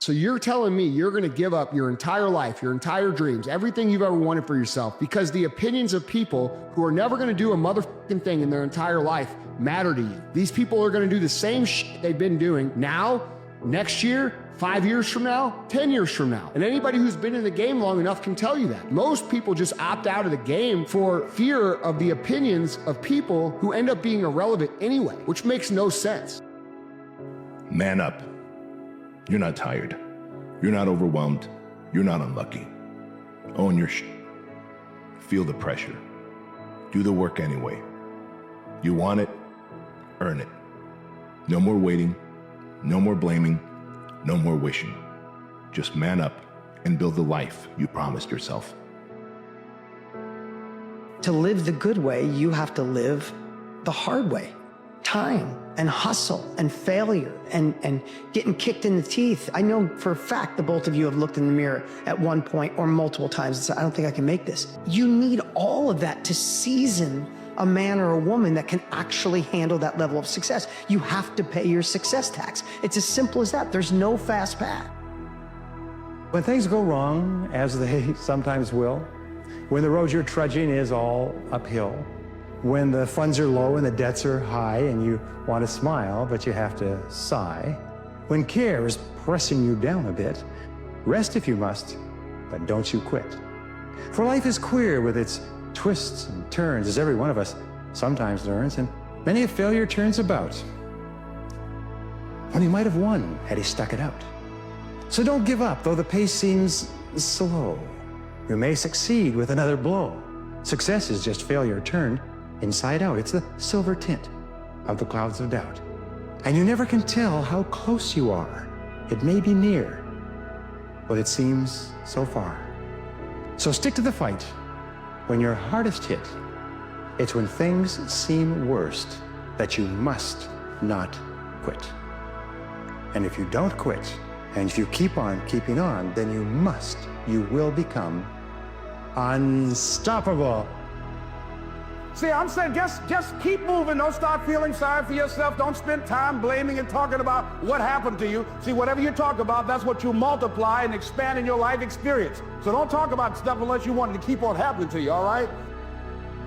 So you're telling me you're going to give up your entire life, your entire dreams, everything you've ever wanted for yourself because the opinions of people who are never going to do a motherfucking thing in their entire life matter to you. These people are going to do the same shit they've been doing now, next year, 5 years from now, 10 years from now. And anybody who's been in the game long enough can tell you that. Most people just opt out of the game for fear of the opinions of people who end up being irrelevant anyway, which makes no sense. Man up. You're not tired. You're not overwhelmed. You're not unlucky. Own your shit. Feel the pressure. Do the work anyway. You want it, earn it. No more waiting, no more blaming, no more wishing. Just man up and build the life you promised yourself. To live the good way, you have to live the hard way. Time and hustle and failure and getting kicked in the teeth. I know for a fact the both of you have looked in the mirror at one point or multiple times and said, I don't think I can make this. You need all of that to season a man or a woman that can actually handle that level of success. You have to pay your success tax. It's as simple as that. There's no fast path. When things go wrong, as they sometimes will, when the road you're trudging is all uphill, when the funds are low and the debts are high and you want to smile, but you have to sigh, when care is pressing you down a bit, rest if you must, but don't you quit. For life is queer with its twists and turns, as every one of us sometimes learns, and many a failure turns about when he might have won had he stuck it out. So don't give up, though the pace seems slow. You may succeed with another blow. Success is just failure turned inside out. It's the silver tint of the clouds of doubt. And you never can tell how close you are. It may be near, but it seems so far. So stick to the fight when you're hardest hit. It's when things seem worst that you must not quit. And if you don't quit, and if you keep on keeping on, then you will become unstoppable. See, I'm saying just keep moving. Don't start feeling sorry for yourself. Don't spend time blaming and talking about what happened to you. See, whatever you talk about, that's what you multiply and expand in your life experience. So don't talk about stuff unless you want it to keep on happening to you, all right?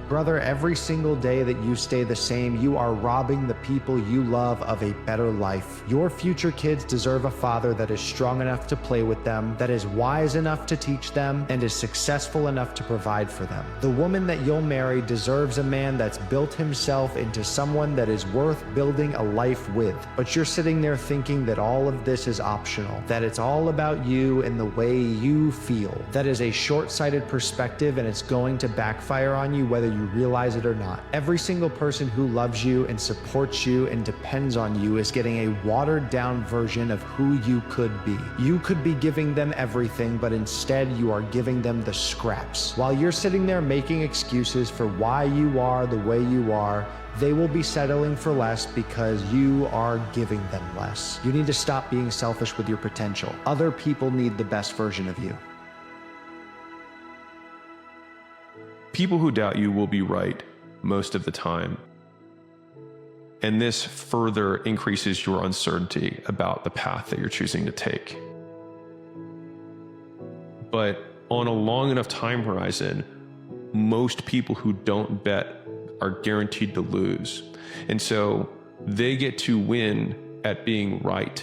Brother, every single day that you stay the same, you are robbing the people you love of a better life. Your future kids deserve a father that is strong enough to play with them, that is wise enough to teach them, and is successful enough to provide for them. The woman that you'll marry deserves a man that's built himself into someone that is worth building a life with. But you're sitting there thinking that all of this is optional, that it's all about you and the way you feel. That is a short-sighted perspective, and it's going to backfire on you whether you realize it or not. Every single person who loves you and supports you and depends on you is getting a watered down version of who you could be. You could be giving them everything, but instead you are giving them the scraps. While you're sitting there making excuses for why you are the way you are, they will be settling for less because you are giving them less. You need to stop being selfish with your potential. Other people need the best version of you. People who doubt you will be right most of the time. And this further increases your uncertainty about the path that you're choosing to take. But on a long enough time horizon, most people who don't bet are guaranteed to lose. And so they get to win at being right,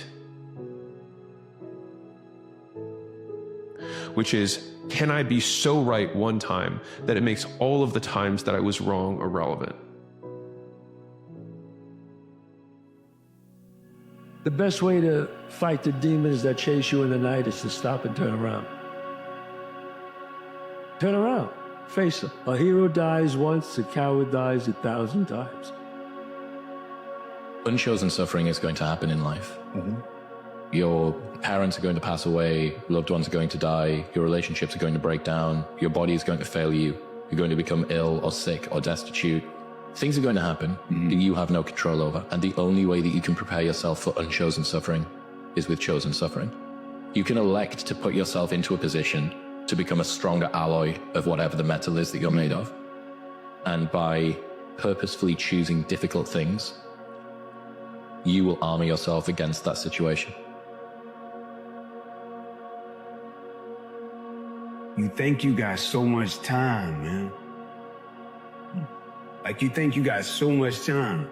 which is, can I be so right one time that it makes all of the times that I was wrong irrelevant? The best way to fight the demons that chase you in the night is to stop and turn around. Turn around, face them. A hero dies once, a coward dies 1,000 times. Unchosen suffering is going to happen in life. Your parents are going to pass away, loved ones are going to die, your relationships are going to break down, your body is going to fail you, you're going to become ill or sick or destitute. Things are going to happen that you have no control over, and the only way that you can prepare yourself for unchosen suffering is with chosen suffering. You can elect to put yourself into a position to become a stronger alloy of whatever the metal is that you're made of. And by purposefully choosing difficult things, you will armor yourself against that situation. You think you got so much time, man. Like you think you got so much time.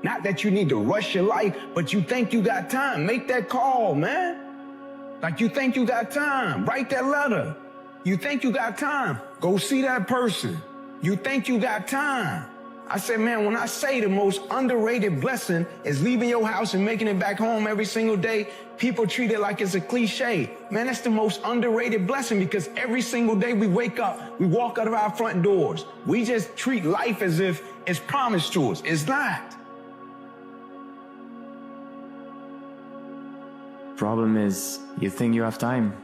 Not that you need to rush your life, but you think you got time. Make that call, man. Like you think you got time. Write that letter. You think you got time. Go see that person. You think you got time. I said, man, when I say the most underrated blessing is leaving your house and making it back home every single day, people treat it like it's a cliche. Man, that's the most underrated blessing because every single day we wake up, we walk out of our front doors. We just treat life as if it's promised to us. It's not. Problem is, you think you have time,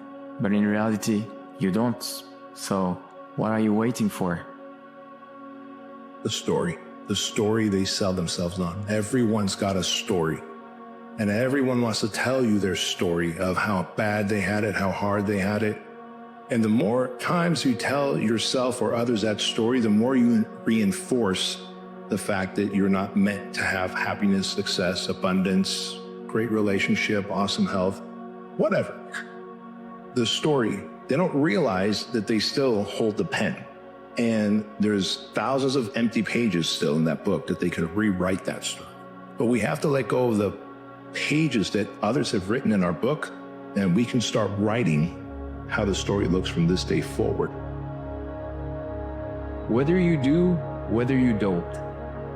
but in reality, you don't. So, what are you waiting for? The story they sell themselves on. Everyone's got a story. And everyone wants to tell you their story of how bad they had it, how hard they had it. And the more times you tell yourself or others that story, the more you reinforce the fact that you're not meant to have happiness, success, abundance, great relationship, awesome health, whatever. The story, they don't realize that they still hold the pen. And there's thousands of empty pages still in that book that they could rewrite that story. But we have to let go of the pages that others have written in our book, and we can start writing how the story looks from this day forward. Whether you do, whether you don't,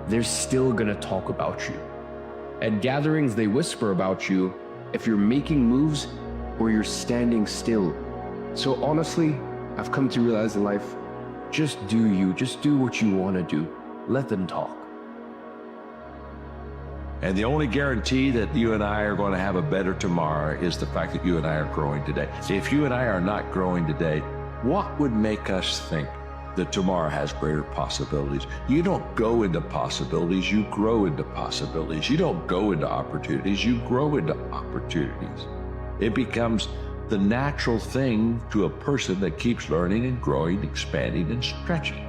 they're still gonna talk about you. At gatherings, they whisper about you if you're making moves or you're standing still. So honestly, I've come to realize in life, just do you, just do what you want to do. Let them talk. And the only guarantee that you and I are going to have a better tomorrow is the fact that you and I are growing today. If you and I are not growing today, what would make us think that tomorrow has greater possibilities? You don't go into possibilities, you grow into possibilities. You don't go into opportunities, you grow into opportunities. It becomes the natural thing to a person that keeps learning and growing, expanding and stretching.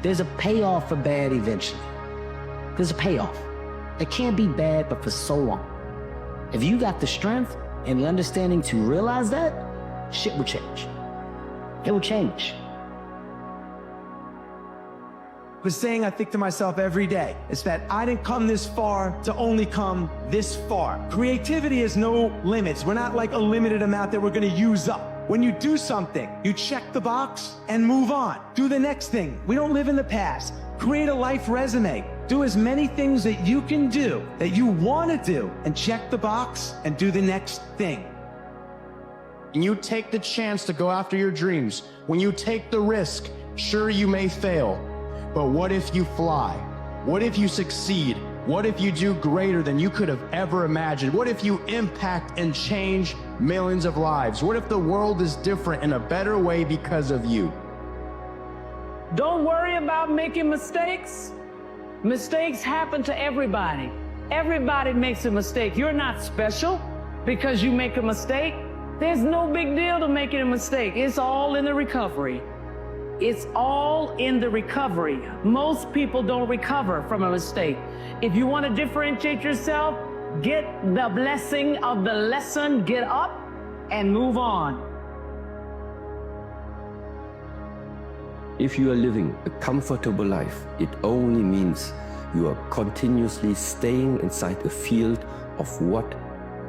There's a payoff for bad eventually. There's a payoff. It can't be bad, but for so long. If you got the strength and the understanding to realize that, shit will change. It will change. The saying I think to myself every day is that I didn't come this far to only come this far. Creativity has no limits. We're not like a limited amount that we're gonna use up. When you do something, you check the box and move on. Do the next thing. We don't live in the past. Create a life resume. Do as many things that you can do, that you wanna do, and check the box and do the next thing. When you take the chance to go after your dreams, when you take the risk, sure you may fail. But what if you fly? What if you succeed? What if you do greater than you could have ever imagined? What if you impact and change millions of lives? What if the world is different in a better way because of you? Don't worry about making mistakes. Mistakes happen to everybody. Everybody makes a mistake. You're not special because you make a mistake. There's no big deal to making a mistake. It's all in the recovery. It's all in the recovery. Most people don't recover from a mistake. If you want to differentiate yourself, get the blessing of the lesson, get up and move on. If you are living a comfortable life, it only means you are continuously staying inside a field of what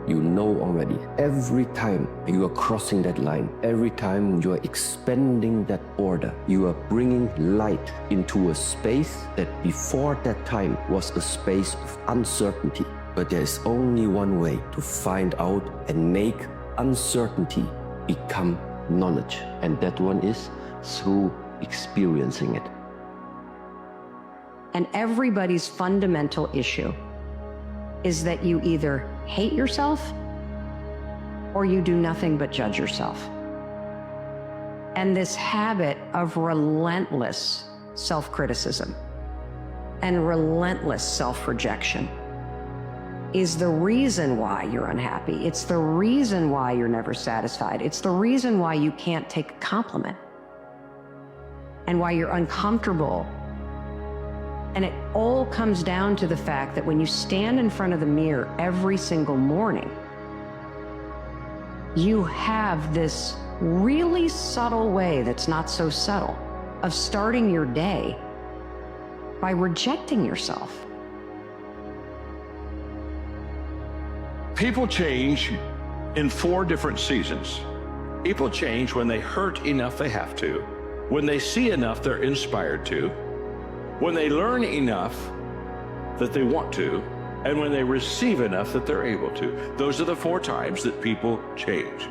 you know already. Every time you are crossing that line, every time you are expanding that border, you are bringing light into a space that before that time was a space of uncertainty. But there is only one way to find out and make uncertainty become knowledge. And that one is through experiencing it. And everybody's fundamental issue is that you either hate yourself or you do nothing but judge yourself. And this habit of relentless self-criticism and relentless self-rejection is the reason why you're unhappy. It's the reason why you're never satisfied. It's the reason why you can't take a compliment and why you're uncomfortable. And it all comes down to the fact that when you stand in front of the mirror every single morning, you have this really subtle way that's not so subtle of starting your day by rejecting yourself. People change in 4 different seasons. People change when they hurt enough they have to, when they see enough they're inspired to, when they learn enough that they want to, and when they receive enough that they're able to. Those are the 4 times that people change.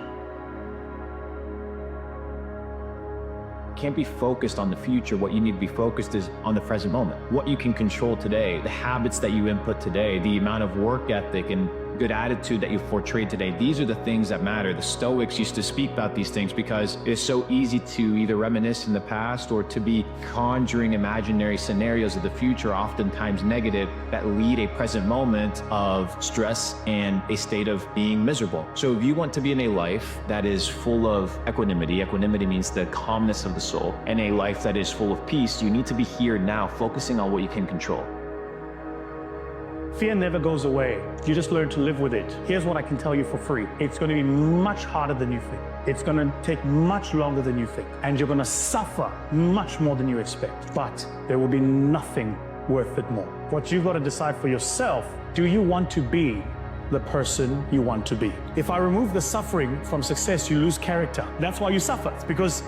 Can't be focused on the future. What you need to be focused is on the present moment. What you can control today, the habits that you input today, the amount of work ethic and good attitude that you portrayed today. These are the things that matter. The Stoics used to speak about these things because it's so easy to either reminisce in the past or to be conjuring imaginary scenarios of the future, oftentimes negative, that lead a present moment of stress and a state of being miserable. So if you want to be in a life that is full of equanimity, equanimity means the calmness of the soul, and a life that is full of peace, you need to be here now, focusing on what you can control. Fear never goes away. You just learn to live with it. Here's what I can tell you for free. It's going to be much harder than you think. It's going to take much longer than you think. And you're going to suffer much more than you expect. But there will be nothing worth it more. What you've got to decide for yourself, do you want to be the person you want to be? If I remove the suffering from success, you lose character. That's why you suffer. It's because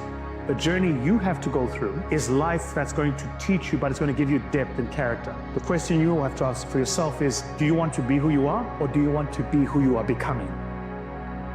the journey you have to go through is life that's going to teach you, but it's going to give you depth and character. The question you have to ask for yourself is, do you want to be who you are, or do you want to be who you are becoming?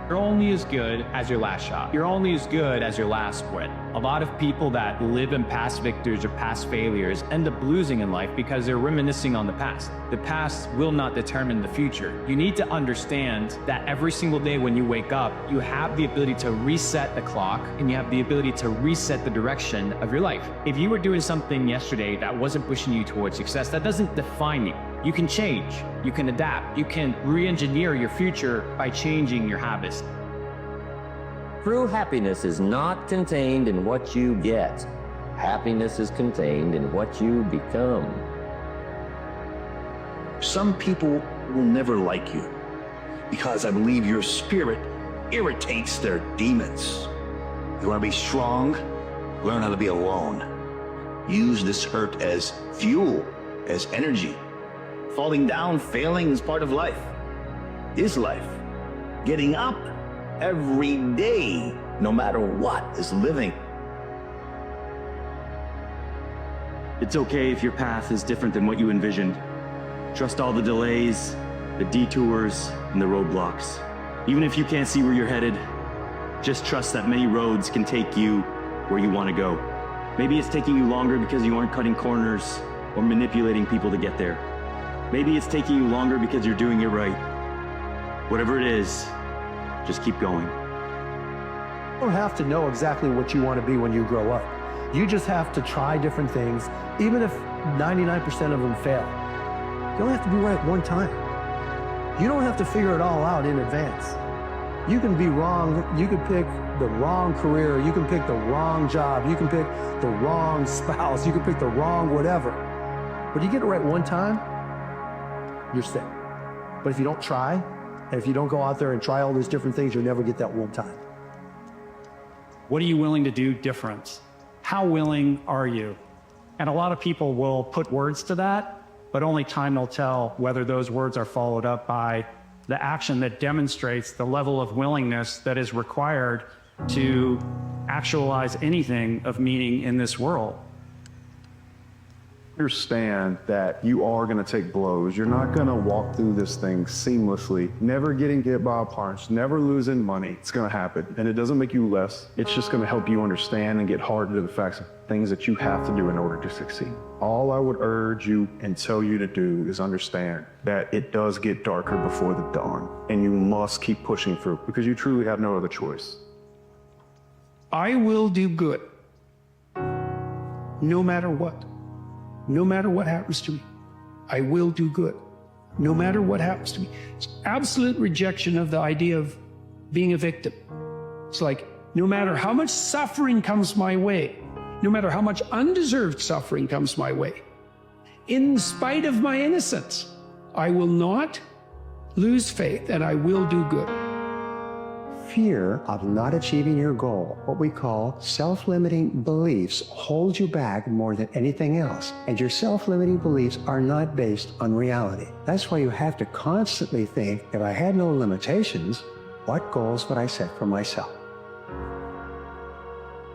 You're only as good as your last shot. You're only as good as your last win. A lot of people that live in past victors or past failures end up losing in life because they're reminiscing on the past. The past will not determine the future. You need to understand that every single day when you wake up, you have the ability to reset the clock and you have the ability to reset the direction of your life. If you were doing something yesterday that wasn't pushing you towards success, that doesn't define you. You can change, you can adapt, you can re-engineer your future by changing your habits. True happiness is not contained in what you get. Happiness is contained in what you become. Some people will never like you because I believe your spirit irritates their demons. You want to be strong? Learn how to be alone. Use this hurt as fuel, as energy. Falling down, failing is part of life. Is life. Getting up every day, no matter what, is living. It's okay if your path is different than what you envisioned. Trust all the delays, the detours, and the roadblocks. Even if you can't see where you're headed, just trust that many roads can take you where you want to go. Maybe it's taking you longer because you aren't cutting corners or manipulating people to get there. Maybe it's taking you longer because you're doing it right. Whatever it is, just keep going. You don't have to know exactly what you want to be when you grow up. You just have to try different things, even if 99% of them fail. You only have to be right one time. You don't have to figure it all out in advance. You can be wrong. You can pick the wrong career. You can pick the wrong job. You can pick the wrong spouse. You can pick the wrong whatever. But you get it right one time, you're set. But if you don't try, and if you don't go out there and try all these different things, you'll never get that one time. What are you willing to do different? How willing are you? And a lot of people will put words to that, but only time will tell whether those words are followed up by the action that demonstrates the level of willingness that is required to actualize anything of meaning in this world. Understand that you are going to take blows. You're not going to walk through this thing seamlessly, never getting hit by a punch, never losing money. It's going to happen. And it doesn't make you less. It's just going to help you understand and get hardened to the facts of things that you have to do in order to succeed. All I would urge you and tell you to do is understand that it does get darker before the dawn, and you must keep pushing through because you truly have no other choice. I will do good no matter what. No matter what happens to me, I will do good. No matter what happens to me. It's absolute rejection of the idea of being a victim. It's like, no matter how much suffering comes my way, no matter how much undeserved suffering comes my way, in spite of my innocence, I will not lose faith and I will do good. fear of not achieving your goal, what we call self-limiting beliefs, hold you back more than anything else. And your self-limiting beliefs are not based on reality. That's why you have to constantly think, if I had no limitations, what goals would I set for myself?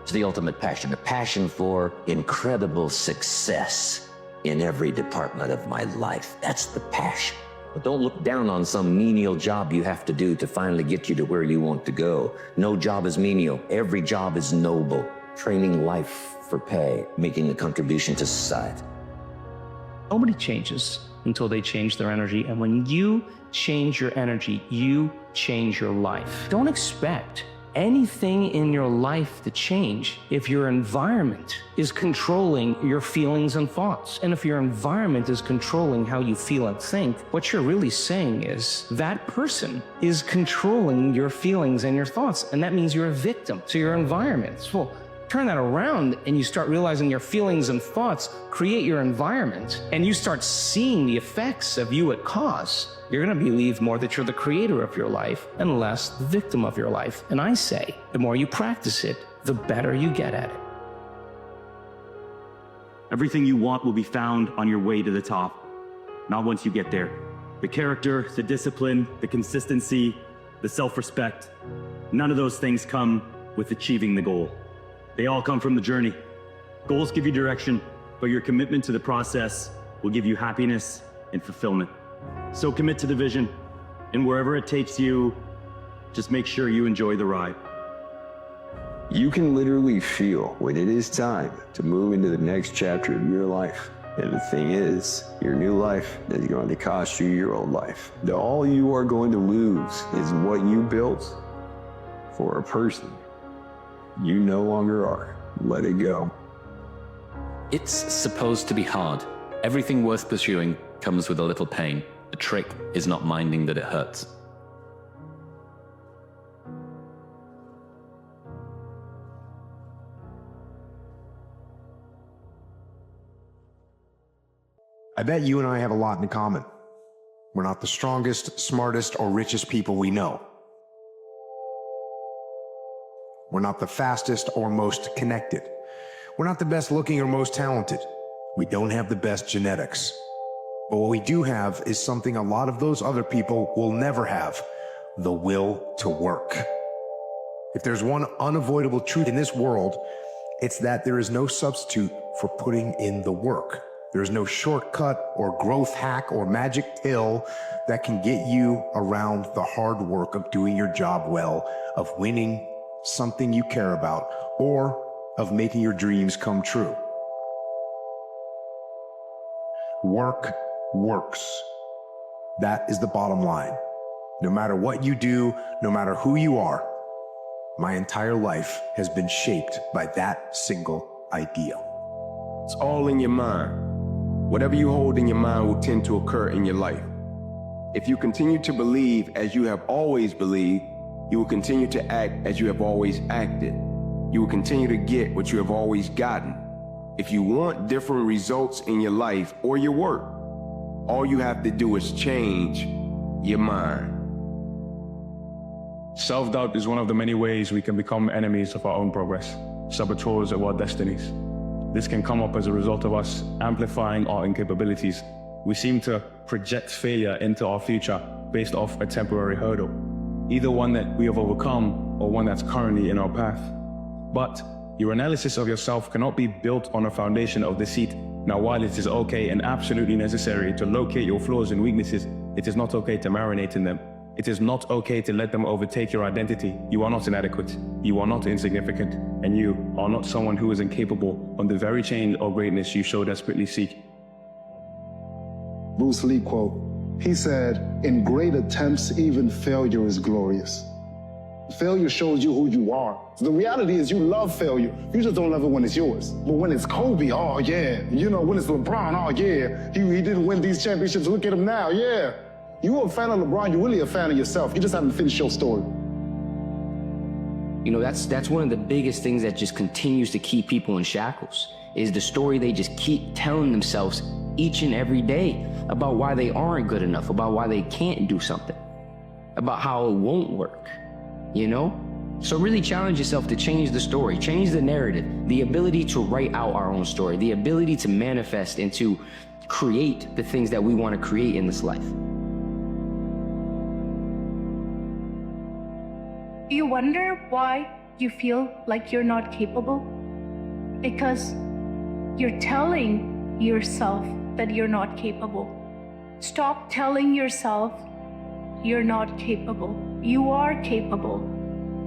It's the ultimate passion, a passion for incredible success in every department of my life. That's the passion. But don't look down on some menial job you have to do to finally get you to where you want to go. No job is menial. Every job is noble. Training life for pay, making a contribution to society. Nobody changes until they change their energy. And when you change your energy, you change your life. Don't expect anything in your life to change if your environment is controlling your feelings and thoughts. And if your environment is controlling how you feel and think, what you're really saying is that person is controlling your feelings and your thoughts. And that means you're a victim to your environment. So turn that around and you start realizing your feelings and thoughts create your environment, and you start seeing the effects of you at cause. You're going to believe more that you're the creator of your life and less the victim of your life. And I say, the more you practice it, the better you get at it. Everything you want will be found on your way to the top, not once you get there. The character, the discipline, the consistency, the self-respect, none of those things come with achieving the goal. They all come from the journey. Goals give you direction, but your commitment to the process will give you happiness and fulfillment. So commit to the vision, and wherever it takes you, just make sure you enjoy the ride. You can literally feel when it is time to move into the next chapter of your life. And the thing is, your new life is going to cost you your old life. All you are going to lose is what you built for a person you no longer are. Let it go. It's supposed to be hard. Everything worth pursuing comes with a little pain. The trick is not minding that it hurts. I bet you and I have a lot in common. We're not the strongest, smartest, or richest people we know. We're not the fastest or most connected. We're not the best looking or most talented. We don't have the best genetics. But what we do have is something a lot of those other people will never have: the will to work. If there's one unavoidable truth in this world, it's that there is no substitute for putting in the work. There is no shortcut or growth hack or magic pill that can get you around the hard work of doing your job well, of winning something you care about, or of making your dreams come true. Work works. That is the bottom line. No matter what you do, no matter who you are, my entire life has been shaped by that single idea. It's all in your mind. Whatever you hold in your mind will tend to occur in your life. If you continue to believe as you have always believed, you will continue to act as you have always acted. You will continue to get what you have always gotten. If you want different results in your life or your work, all you have to do is change your mind. Self-doubt is one of the many ways we can become enemies of our own progress, saboteurs of our destinies. This can come up as a result of us amplifying our incapabilities. We seem to project failure into our future based off a temporary hurdle, either one that we have overcome or one that's currently in our path. But your analysis of yourself cannot be built on a foundation of deceit. Now, while it is okay and absolutely necessary to locate your flaws and weaknesses, it is not okay to marinate in them. It is not okay to let them overtake your identity. You are not inadequate. You are not insignificant. And you are not someone who is incapable on the very change or greatness you so desperately seek. Bruce Lee quote, he said, "In great attempts, even failure is glorious." Failure shows you who you are. The reality is you love failure. You just don't love it when it's yours. But when it's Kobe, oh yeah. You know, when it's LeBron, oh yeah. He didn't win these championships, look at him now, yeah. You a fan of LeBron, you're really a fan of yourself. You just haven't finished your story. You know, that's one of the biggest things that just continues to keep people in shackles, is the story they just keep telling themselves each and every day about why they aren't good enough, about why they can't do something, about how it won't work. you know? So really challenge yourself to change the story, change the narrative, the ability to write out our own story, the ability to manifest and to create the things that we want to create in this life. Do you wonder why you feel like you're not capable? Because you're telling yourself that you're not capable. Stop telling yourself you're not capable. You are capable.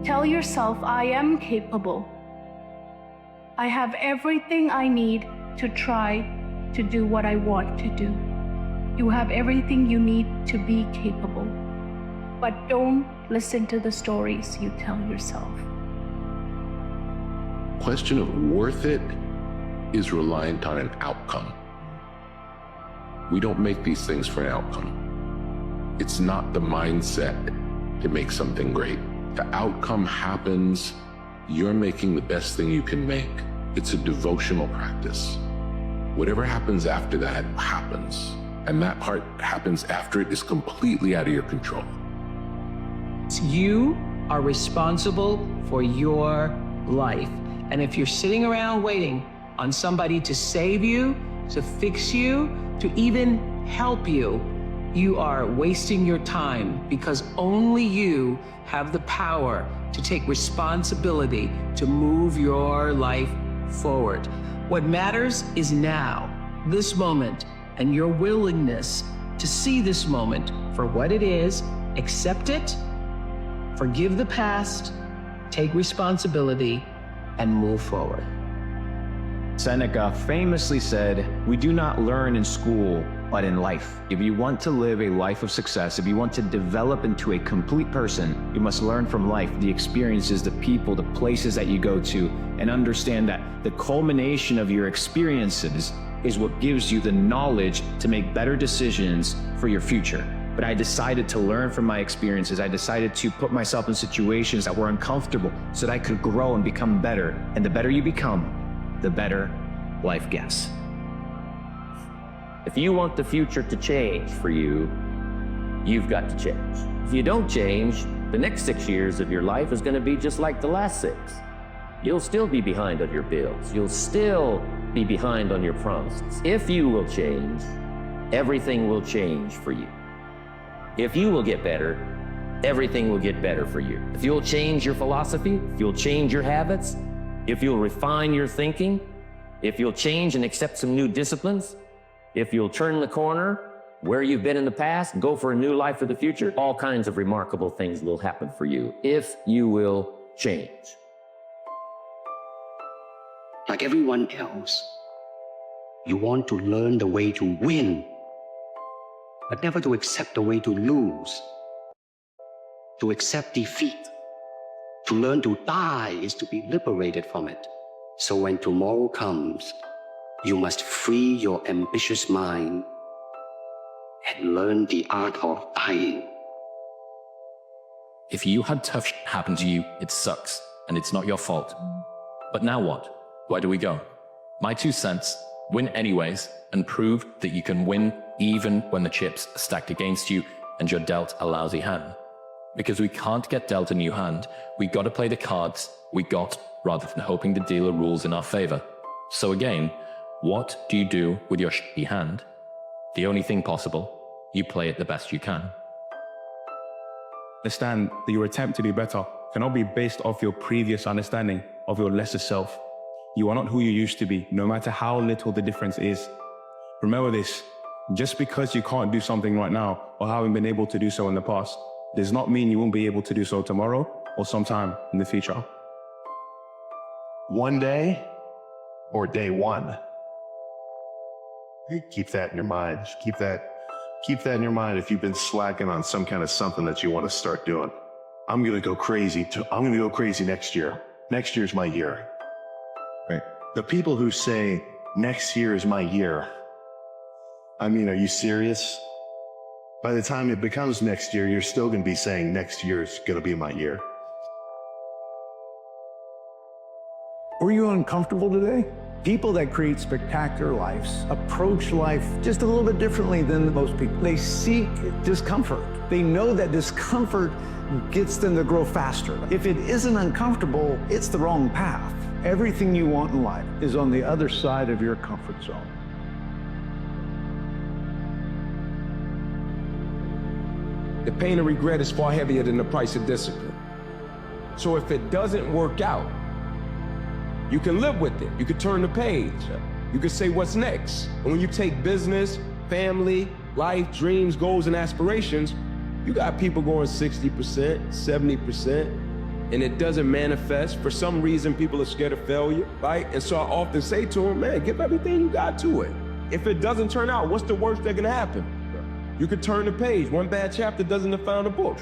Tell yourself, I am capable. I have everything I need to try to do what I want to do. You have everything you need to be capable. But don't listen to the stories you tell yourself. Question of worth it is reliant on an outcome. We don't make these things for an outcome. It's not the mindset to make something great. The outcome happens, you're making the best thing you can make. It's a devotional practice. Whatever happens after that happens. And that part happens after it is completely out of your control. You are responsible for your life. And if you're sitting around waiting on somebody to save you, to fix you, to even help you, you are wasting your time, because only you have the power to take responsibility to move your life forward. What matters is now, this moment, and your willingness to see this moment for what it is, accept it, forgive the past, take responsibility, and move forward. Seneca famously said, "We do not learn in school, but in life." If you want to live a life of success, if you want to develop into a complete person, you must learn from life, the experiences, the people, the places that you go to, and understand that the culmination of your experiences is what gives you the knowledge to make better decisions for your future. But I decided to learn from my experiences. I decided to put myself in situations that were uncomfortable so that I could grow and become better. And the better you become, the better life gets. If you want the future to change for you, you've got to change. If you don't change, the next 6 years of your life is going to be just like the last 6. You'll still be behind on your bills. You'll still be behind on your promises. If you will change, everything will change for you. If you will get better, everything will get better for you. If you'll change your philosophy, if you'll change your habits, if you'll refine your thinking, if you'll change and accept some new disciplines, if you'll turn the corner where you've been in the past, go for a new life for the future, all kinds of remarkable things will happen for you if you will change. Like everyone else, you want to learn the way to win, but never to accept the way to lose, to accept defeat. To learn to die is to be liberated from it. So when tomorrow comes, you must free your ambitious mind and learn the art of dying. If you had tough shit happen to you, it sucks, and it's not your fault. But now what? Where do we go? My 2 cents, win anyways, and prove that you can win even when the chips are stacked against you and you're dealt a lousy hand. Because we can't get dealt a new hand, we gotta play the cards we got rather than hoping the dealer rules in our favor. So again, what do you do with your shitty hand? The only thing possible, you play it the best you can. Understand that your attempt to do better cannot be based off your previous understanding of your lesser self. You are not who you used to be, no matter how little the difference is. Remember this, just because you can't do something right now or haven't been able to do so in the past, does not mean you won't be able to do so tomorrow or sometime in the future. One day or day one. Keep that in your mind. Keep that in your mind if you've been slacking on some kind of something that you want to start doing. I'm going to go crazy next year. Next year's my year. Right? The people who say next year is my year. I mean, are you serious? By the time it becomes next year, you're still going to be saying next year is going to be my year. Were you uncomfortable today? People that create spectacular lives approach life just a little bit differently than most people. They seek discomfort. They know that discomfort gets them to grow faster. If it isn't uncomfortable, it's the wrong path. Everything you want in life is on the other side of your comfort zone. The pain of regret is far heavier than the price of discipline. So if it doesn't work out, you can live with it. You can turn the page. You can say, what's next? And when you take business, family, life, dreams, goals, and aspirations, you got people going 60%, 70%, and it doesn't manifest. For some reason, people are scared of failure, right? And so I often say to them, man, give everything you got to it. If it doesn't turn out, what's the worst that can happen? You could turn the page. One bad chapter doesn't define the book.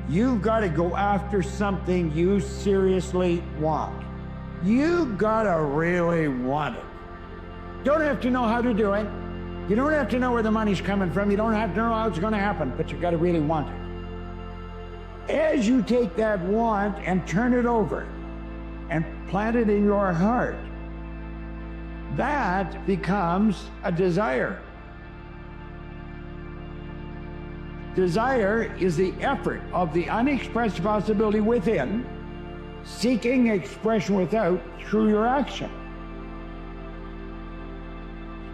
You've got to go after something you seriously want. You've got to really want it. You don't have to know how to do it. You don't have to know where the money's coming from. You don't have to know how it's going to happen, but you've got to really want it. As you take that want and turn it over and plant it in your heart, that becomes a desire. Desire is the effort of the unexpressed possibility within, seeking expression without through your action.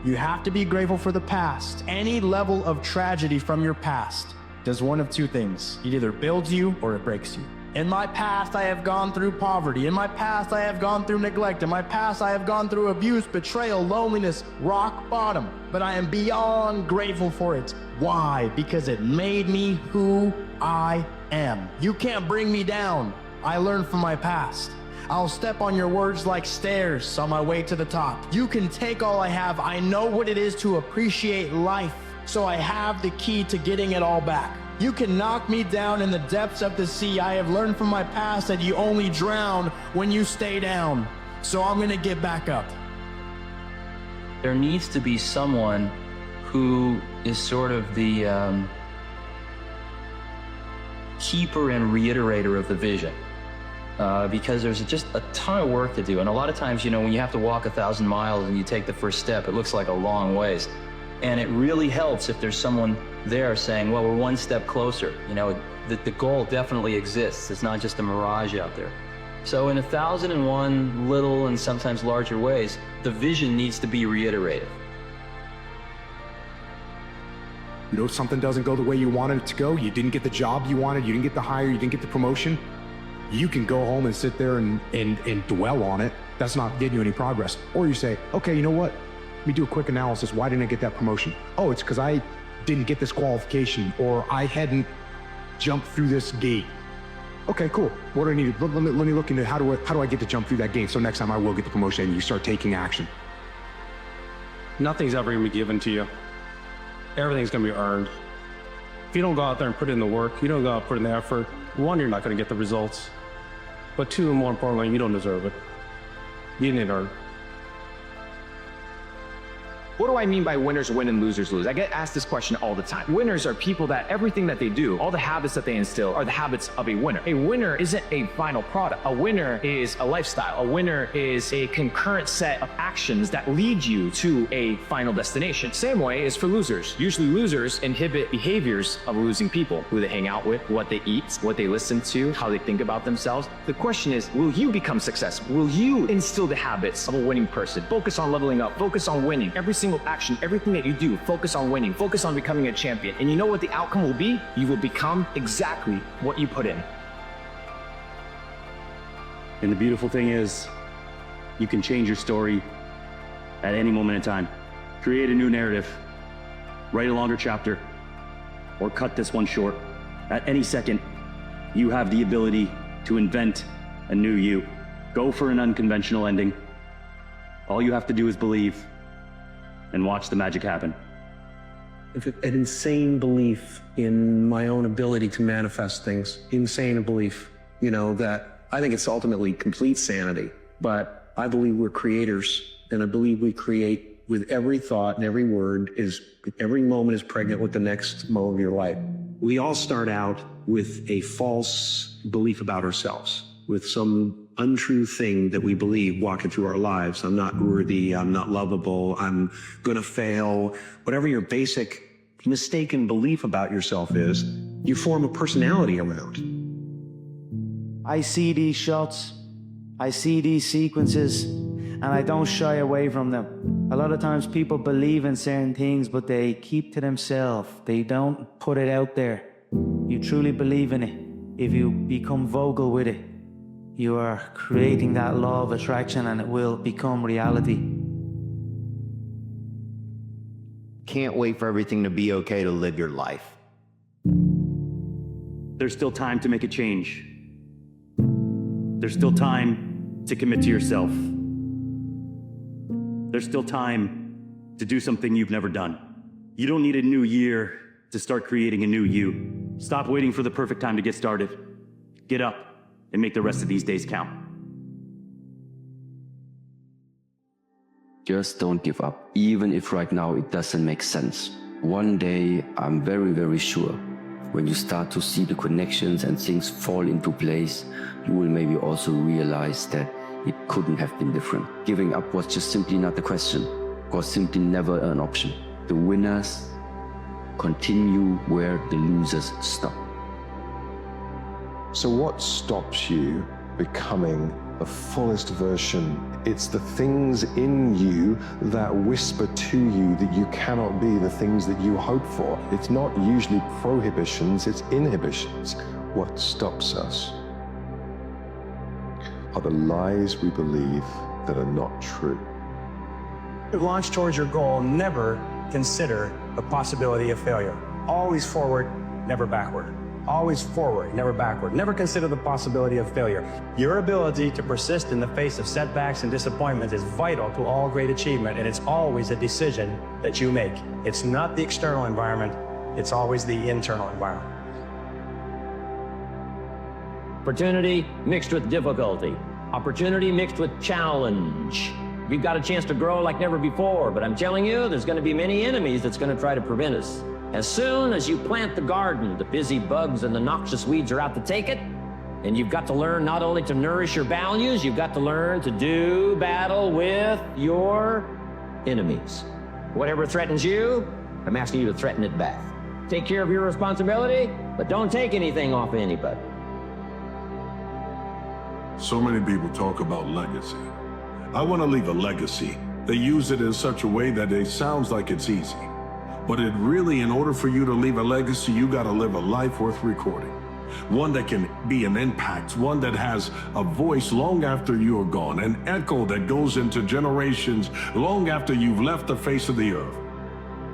You have to be grateful for the past. Any level of tragedy from your past does one of two things. It either builds you or it breaks you. In my past, I have gone through poverty. In my past, I have gone through neglect. In my past, I have gone through abuse, betrayal, loneliness, rock bottom. But I am beyond grateful for it. Why? Because it made me who I am. You can't bring me down. I learned from my past. I'll step on your words like stairs on my way to the top. You can take all I have. I know what it is to appreciate life, so I have the key to getting it all back. You can knock me down in the depths of the sea. I have learned from my past that you only drown when you stay down. So I'm gonna get back up. There needs to be someone who is sort of the keeper and reiterator of the vision. Because there's just a ton of work to do. And a lot of times, you know, when you have to walk 1,000 miles and you take the first step, it looks like a long ways. And it really helps if there's someone there saying, well, we're one step closer. You know, the goal definitely exists. It's not just a mirage out there. So in 1,001 little and sometimes larger ways, the vision needs to be reiterated. You know, something doesn't go the way you wanted it to go. You didn't get the job you wanted. You didn't get the hire. You didn't get the promotion. You can go home and sit there and dwell on it. That's not getting you any progress. Or you say, okay, you know what? Let me do a quick analysis. Why didn't I get that promotion? Oh, it's because I didn't get this qualification, or I hadn't jumped through this gate. Okay, cool. What do I need? Let me look into how do I get to jump through that gate so next time I will get the promotion, and you start taking action. Nothing's ever gonna be given to you. Everything's gonna be earned. If you don't go out there and put in the work, you don't go out and put in the effort, one, you're not gonna get the results. But two, and more importantly, you don't deserve it. You didn't earn. What do I mean by winners win and losers lose? I get asked this question all the time. Winners are people that everything that they do, all the habits that they instill are the habits of a winner. A winner isn't a final product. A winner is a lifestyle. A winner is a concurrent set of actions that lead you to a final destination. Same way is for losers. Usually losers inhibit behaviors of losing people, who they hang out with, what they eat, what they listen to, how they think about themselves. The question is, will you become successful? Will you instill the habits of a winning person? Focus on leveling up, focus on winning. Every single action, everything that you do, focus on winning, focus on becoming a champion. And you know what the outcome will be? You will become exactly what you put in. And the beautiful thing is, you can change your story at any moment in time. Create a new narrative, write a longer chapter, or cut this one short. At any second, you have the ability to invent a new you. Go for an unconventional ending. All you have to do is believe and watch the magic happen. An insane belief in my own ability to manifest things. Insane belief, you know, that I think it's ultimately complete sanity. But I believe we're creators, and I believe we create with every thought and every word. Every moment is pregnant with the next moment of your life. We all start out with a false belief about ourselves, with some untrue thing that we believe walking through our lives. I'm not worthy, I'm not lovable, I'm gonna fail. Whatever your basic mistaken belief about yourself is, you form a personality around. I see these shots, I see these sequences, and I don't shy away from them. A lot of times people believe in certain things, but they keep to themselves. They don't put it out there. You truly believe in it. If you become vocal with it, you are creating that law of attraction and it will become reality. Can't wait for everything to be okay to live your life. There's still time to make a change. There's still time to commit to yourself. There's still time to do something you've never done. You don't need a new year to start creating a new you. Stop waiting for the perfect time to get started. Get up and make the rest of these days count. Just don't give up, even if right now it doesn't make sense. One day, I'm very, very sure, when you start to see the connections and things fall into place, you will maybe also realize that it couldn't have been different. Giving up was just simply not the question, was simply never an option. The winners continue where the losers stop. So what stops you becoming the fullest version? It's the things in you that whisper to you that you cannot be the things that you hope for. It's not usually prohibitions, it's inhibitions. What stops us are the lies we believe that are not true. To launch towards your goal, never consider the possibility of failure. Always forward, never backward. Always forward, never backward. Never consider the possibility of failure. Your ability to persist in the face of setbacks and disappointments is vital to all great achievement, and it's always a decision that you make. It's not the external environment, it's always the internal environment. Opportunity mixed with difficulty. Opportunity mixed with challenge. We've got a chance to grow like never before, but I'm telling you, there's going to be many enemies that's going to try to prevent us. As soon as you plant the garden, the busy bugs and the noxious weeds are out to take it, and you've got to learn not only to nourish your values, you've got to learn to do battle with your enemies. Whatever threatens you, I'm asking you to threaten it back. Take care of your responsibility, but don't take anything off of anybody. So many people talk about legacy. I want to leave a legacy. They use it in such a way that it sounds like it's easy. But it really, in order for you to leave a legacy, you got to live a life worth recording. One that can be an impact, one that has a voice long after you are gone, an echo that goes into generations long after you've left the face of the earth.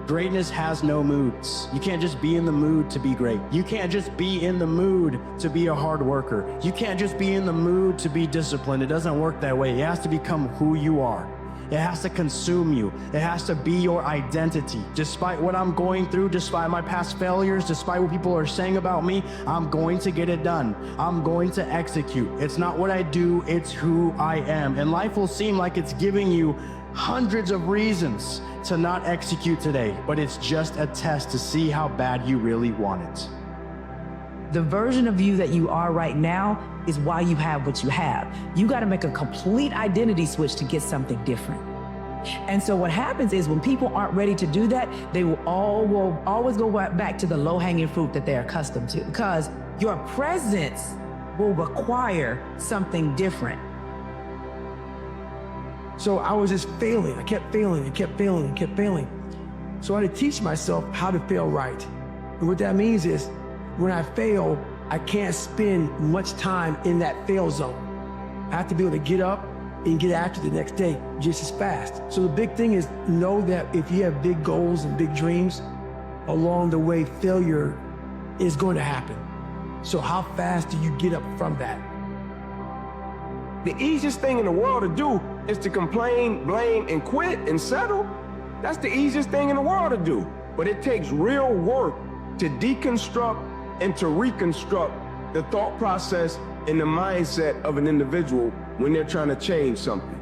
Greatness has no moods. You can't just be in the mood to be great. You can't just be in the mood to be a hard worker. You can't just be in the mood to be disciplined. It doesn't work that way. It has to become who you are. It has to consume you. It has to be your identity. Despite what I'm going through, despite my past failures, despite what people are saying about me, I'm going to get it done. I'm going to execute. It's not what I do, it's who I am. And life will seem like it's giving you hundreds of reasons to not execute today, but it's just a test to see how bad you really want it. The version of you that you are right now is why you have what you have. You got to make a complete identity switch to get something different. And so what happens is when people aren't ready to do that, they will always go back to the low-hanging fruit that they're accustomed to, because your presence will require something different. So I was just failing. I kept failing and kept failing and kept failing. So I had to teach myself how to fail right. And what that means is when I fail, I can't spend much time in that fail zone. I have to be able to get up and get after the next day just as fast. So the big thing is know that if you have big goals and big dreams, along the way, failure is going to happen. So how fast do you get up from that? The easiest thing in the world to do is to complain, blame, and quit and settle. That's the easiest thing in the world to do. But it takes real work to deconstruct and to reconstruct the thought process and the mindset of an individual when they're trying to change something.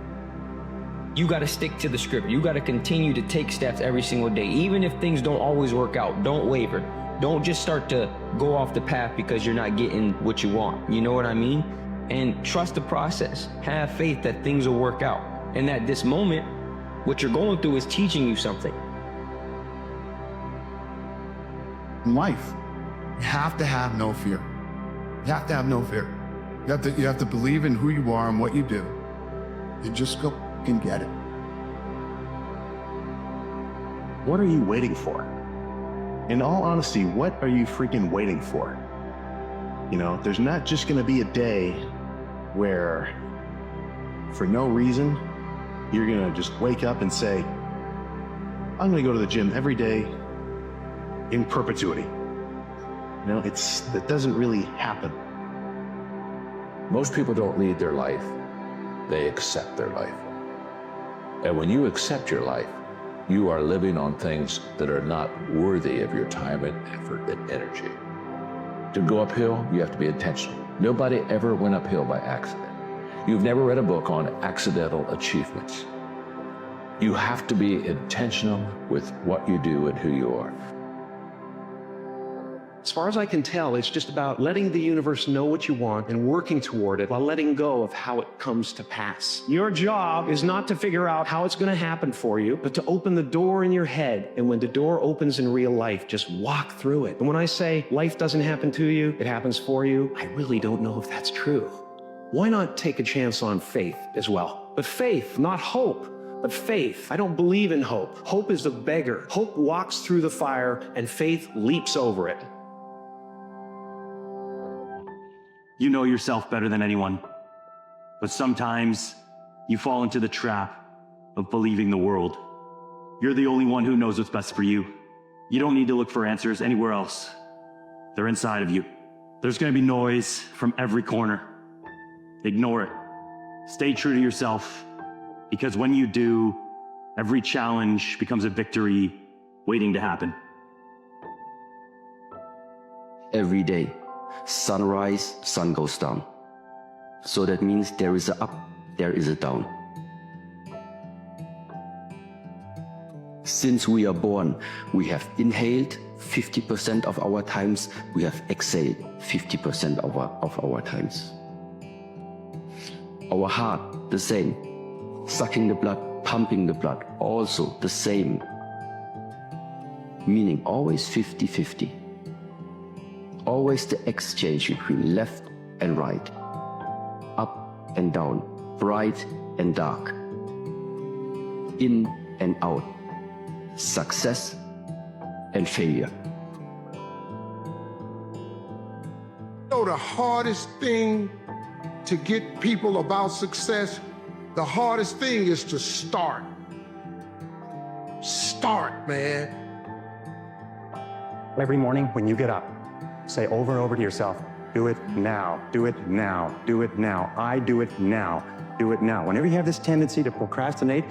You got to stick to the script. You got to continue to take steps every single day. Even if things don't always work out, don't waver. Don't just start to go off the path because you're not getting what you want. You know what I mean? and trust the process. Have faith that things will work out, and that this moment, what you're going through, is teaching you something. In life, you have to have no fear. You have to have no fear. You have to believe in who you are and what you do. You just go and get it. What are you waiting for? In all honesty, what are you freaking waiting for? You know, there's not just going to be a day where, for no reason, you're going to just wake up and say, I'm going to go to the gym every day in perpetuity. You know, that doesn't really happen. Most people don't lead their life, they accept their life. And when you accept your life, you are living on things that are not worthy of your time and effort and energy. To go uphill, you have to be intentional. Nobody ever went uphill by accident. You've never read a book on accidental achievements. You have to be intentional with what you do and who you are. As far as I can tell, it's just about letting the universe know what you want and working toward it while letting go of how it comes to pass. Your job is not to figure out how it's going to happen for you, but to open the door in your head. And when the door opens in real life, just walk through it. And when I say life doesn't happen to you, it happens for you, I really don't know if that's true. Why not take a chance on faith as well? But faith, not hope. But faith. I don't believe in hope. Hope is a beggar. Hope walks through the fire and faith leaps over it. You know yourself better than anyone, but sometimes you fall into the trap of believing the world. You're the only one who knows what's best for you. You don't need to look for answers anywhere else. They're inside of you. There's going to be noise from every corner. Ignore it. Stay true to yourself, because when you do, every challenge becomes a victory waiting to happen. Every day, sunrise, sun goes down. So that means there is a up, there is a down. Since we are born, we have inhaled 50% of our times, we have exhaled 50% of our times. Our heart, the same. Sucking the blood, pumping the blood, also the same. Meaning always 50-50. Always the exchange between left and right, up and down, bright and dark, in and out, success and failure. So the hardest thing to get people about success, the hardest thing is to start. Start, man. Every morning when you get up, say over and over to yourself, do it now, do it now, do it now. I do it now, do it now. Whenever you have this tendency to procrastinate,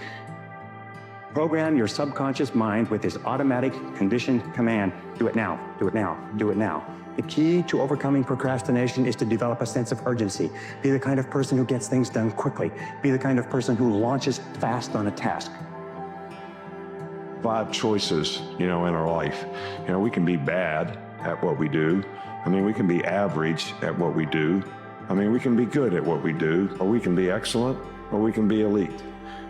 program your subconscious mind with this automatic conditioned command, do it now, do it now, do it now. The key to overcoming procrastination is to develop a sense of urgency. Be the kind of person who gets things done quickly. Be the kind of person who launches fast on a task. 5 choices, in our life. We can be bad at what we do. We can be average at what we do. We can be good at what we do, or we can be excellent, or we can be elite.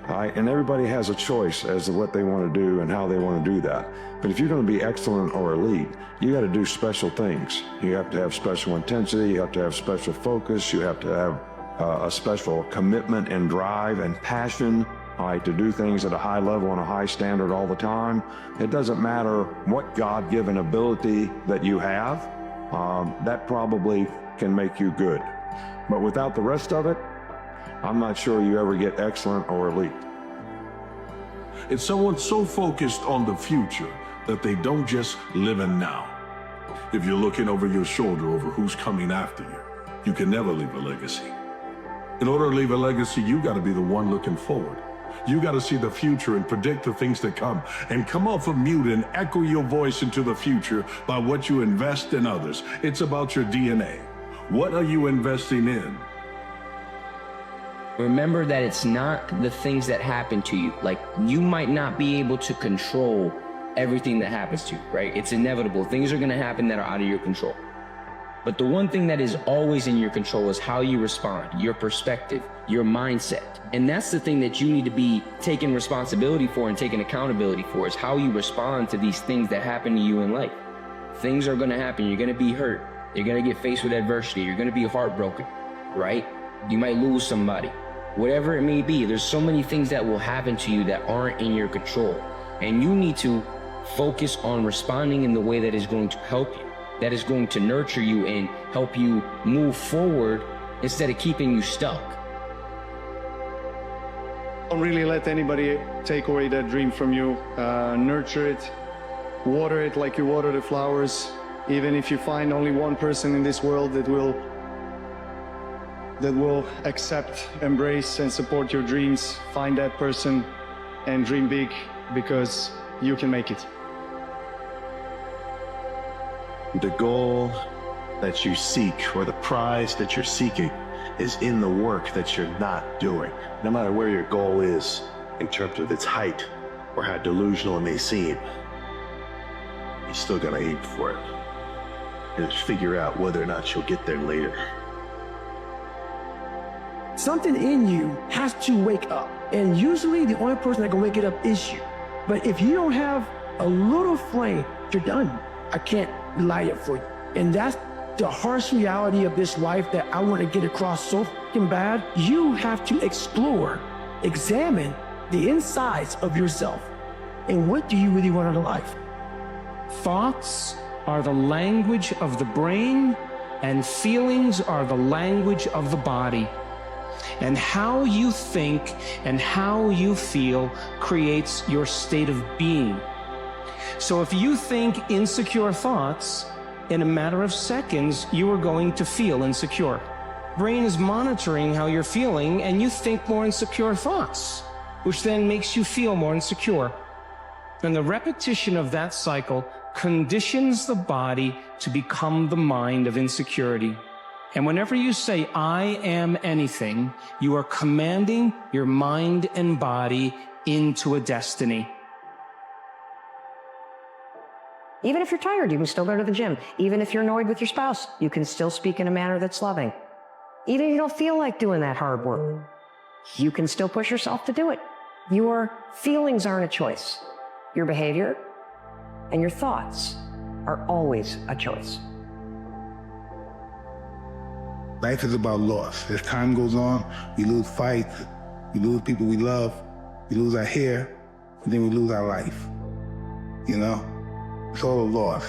And everybody has a choice as to what they want to do and how they want to do that. But if you're going to be excellent or elite, you got to do special things. You have to have special intensity, you have to have special focus, you have to have a special commitment and drive and passion to do things at a high level and a high standard all the time. It doesn't matter what God-given ability that you have, that probably can make you good. But without the rest of it, I'm not sure you ever get excellent or elite. It's someone so focused on the future that they don't just live in now. If you're looking over your shoulder over who's coming after you, you can never leave a legacy. In order to leave a legacy, you got to be the one looking forward. You got to see the future and predict the things that come, and come off of mute and echo your voice into the future by what you invest in others. It's about your DNA. What are you investing in? Remember that it's not the things that happen to you. Like, you might not be able to control everything that happens to you, right? It's inevitable. Things are going to happen that are out of your control. But the one thing that is always in your control is how you respond, your perspective, your mindset. And that's the thing that you need to be taking responsibility for and taking accountability for, is how you respond to these things that happen to you in life. Things are gonna happen, you're gonna be hurt, you're gonna get faced with adversity, you're gonna be heartbroken, right? You might lose somebody. Whatever it may be, there's so many things that will happen to you that aren't in your control. And you need to focus on responding in the way that is going to help you, that is going to nurture you and help you move forward instead of keeping you stuck. Don't really let anybody take away that dream from you. Nurture it, water it like you water the flowers. Even if you find only one person in this world that will accept, embrace, and support your dreams, find that person and dream big, because you can make it. The goal that you seek, or the prize that you're seeking, is in the work that you're not doing. No matter where your goal is in terms of its height or how delusional it may seem, you're still gonna aim for it and just figure out whether or not you'll get there later. Something in you has to wake up. And usually the only person that can wake it up is you. But if you don't have a little flame, you're done. I can't light it for you. And that's the harsh reality of this life that I want to get across so fucking bad. You have to explore, examine the insides of yourself. And what do you really want out of life? Thoughts are the language of the brain, and feelings are the language of the body. And how you think and how you feel creates your state of being. So if you think insecure thoughts, in a matter of seconds, you are going to feel insecure. Brain is monitoring how you're feeling, and you think more insecure thoughts, which then makes you feel more insecure. And the repetition of that cycle conditions the body to become the mind of insecurity. And whenever you say, I am anything, you are commanding your mind and body into a destiny. Even if you're tired, you can still go to the gym. Even if you're annoyed with your spouse, you can still speak in a manner that's loving. Even if you don't feel like doing that hard work, you can still push yourself to do it. Your feelings aren't a choice. Your behavior and your thoughts are always a choice. Life is about loss. As time goes on, we lose fights, we lose people we love, we lose our hair, and then we lose our life. You know? It's all a loss.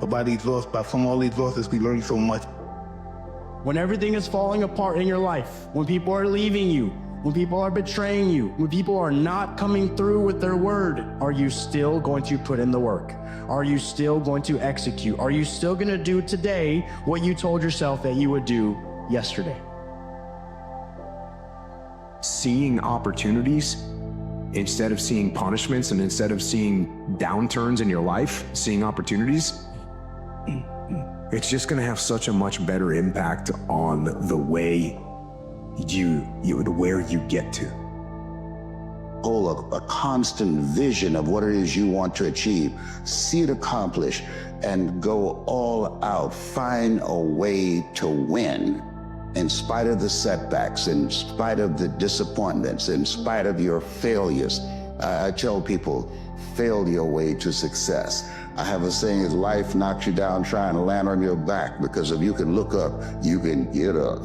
But from all these losses, we learn so much. When everything is falling apart in your life, when people are leaving you, when people are betraying you, when people are not coming through with their word, are you still going to put in the work? Are you still going to execute? Are you still going to do today what you told yourself that you would do yesterday? Seeing opportunities instead of seeing punishments, and instead of seeing downturns in your life, seeing opportunities, it's just going to have such a much better impact on the way where you get to. Hold a constant vision of what it is you want to achieve, see it accomplished, and go all out. Find a way to win in spite of the setbacks, in spite of the disappointments, in spite of your failures. I tell people, fail your way to success. I have a saying, is life knocks you down trying to land on your back, because if you can look up, you can get up.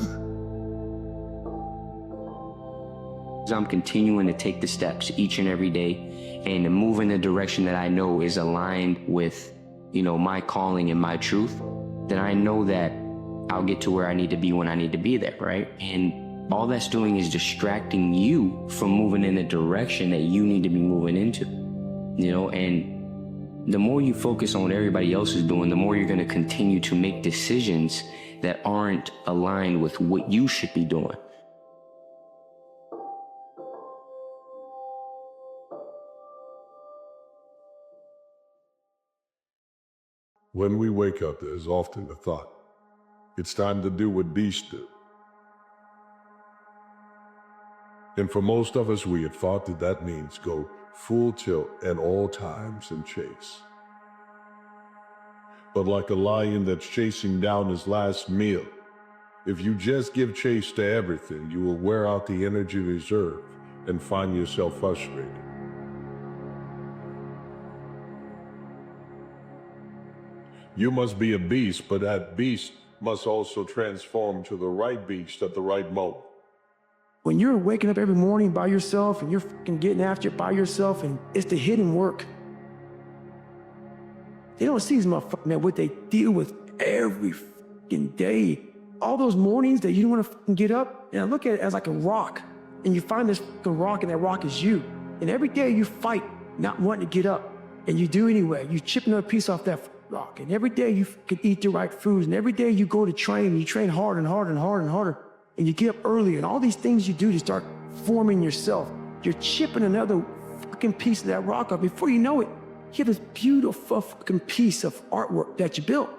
I'm continuing to take the steps each and every day and to move in the direction that I know is aligned with, my calling and my truth, then I know that I'll get to where I need to be when I need to be there, right? And all that's doing is distracting you from moving in the direction that you need to be moving into, and the more you focus on what everybody else is doing, the more you're going to continue to make decisions that aren't aligned with what you should be doing. When we wake up, there's often the thought, it's time to do what beasts do. And for most of us, we had thought that means go full tilt at all times and chase. but like a lion that's chasing down his last meal. If you just give chase to everything, you will wear out the energy reserve and find yourself frustrated. You must be a beast, but that beast must also transform to the right beast at the right moment. When you're waking up every morning by yourself and you're fucking getting after it by yourself, and it's the hidden work. They don't see these motherfuckers, man, what they deal with every fucking day. All those mornings that you don't want to fucking get up, and I look at it as like a rock, and you find this fucking rock, and that rock is you. And every day you fight not wanting to get up, and you do anyway. You chip another piece off that rock, and every day you can eat the right foods, and every day you go to train, and you train harder and harder and harder and harder, and you get up early, and all these things you do to start forming yourself. You're chipping another fucking piece of that rock up. Before you know it, you have this beautiful fucking piece of artwork that you built.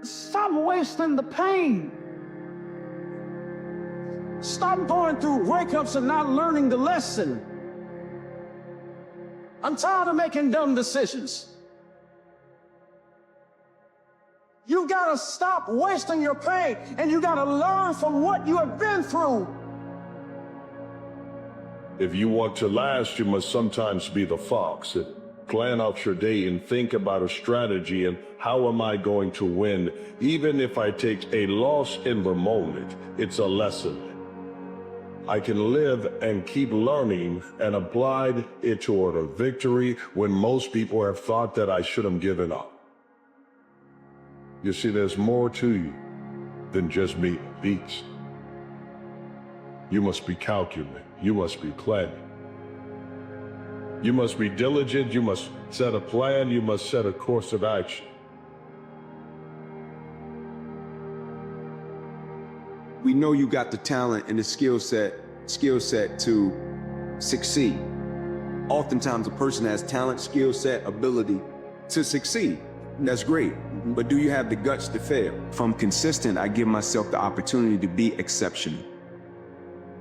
Stop wasting the pain. Stop going through breakups and not learning the lesson. I'm tired of making dumb decisions. You gotta stop wasting your pain, and you gotta learn from what you have been through. If you want to last, you must sometimes be the fox and plan out your day and think about a strategy and how am I going to win. Even if I take a loss in the moment, it's a lesson. I can live and keep learning and applied it toward a victory when most people have thought that I should have given up. You see, there's more to you than just meat and beats. You must be calculating. You must be planning. You must be diligent. You must set a plan. You must set a course of action. We know you got the talent and the skill set to succeed. Oftentimes a person has talent, skill set, ability to succeed. That's great, but do you have the guts to fail? If I'm consistent, I give myself the opportunity to be exceptional.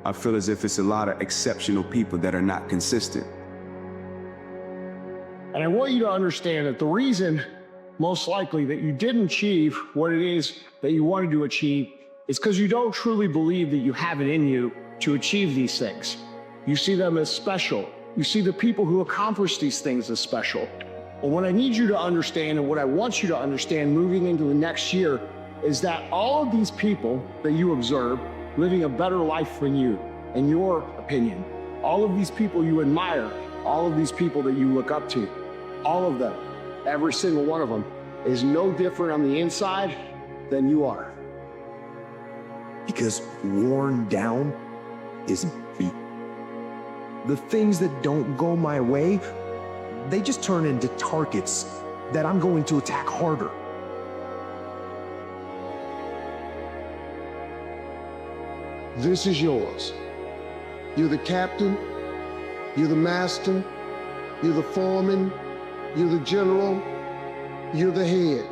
I feel as if it's a lot of exceptional people that are not consistent. And I want you to understand that the reason, most likely, that you didn't achieve what it is that you wanted to achieve is because you don't truly believe that you have it in you to achieve these things. You see them as special. You see the people who accomplish these things as special. But what I need you to understand, and what I want you to understand moving into the next year, is that all of these people that you observe living a better life than you, in your opinion, all of these people you admire, all of these people that you look up to, all of them, every single one of them, is no different on the inside than you are. Because worn down is beat. The things that don't go my way, they just turn into targets that I'm going to attack harder. This is yours. You're the captain, you're the master, you're the foreman, you're the general, you're the head.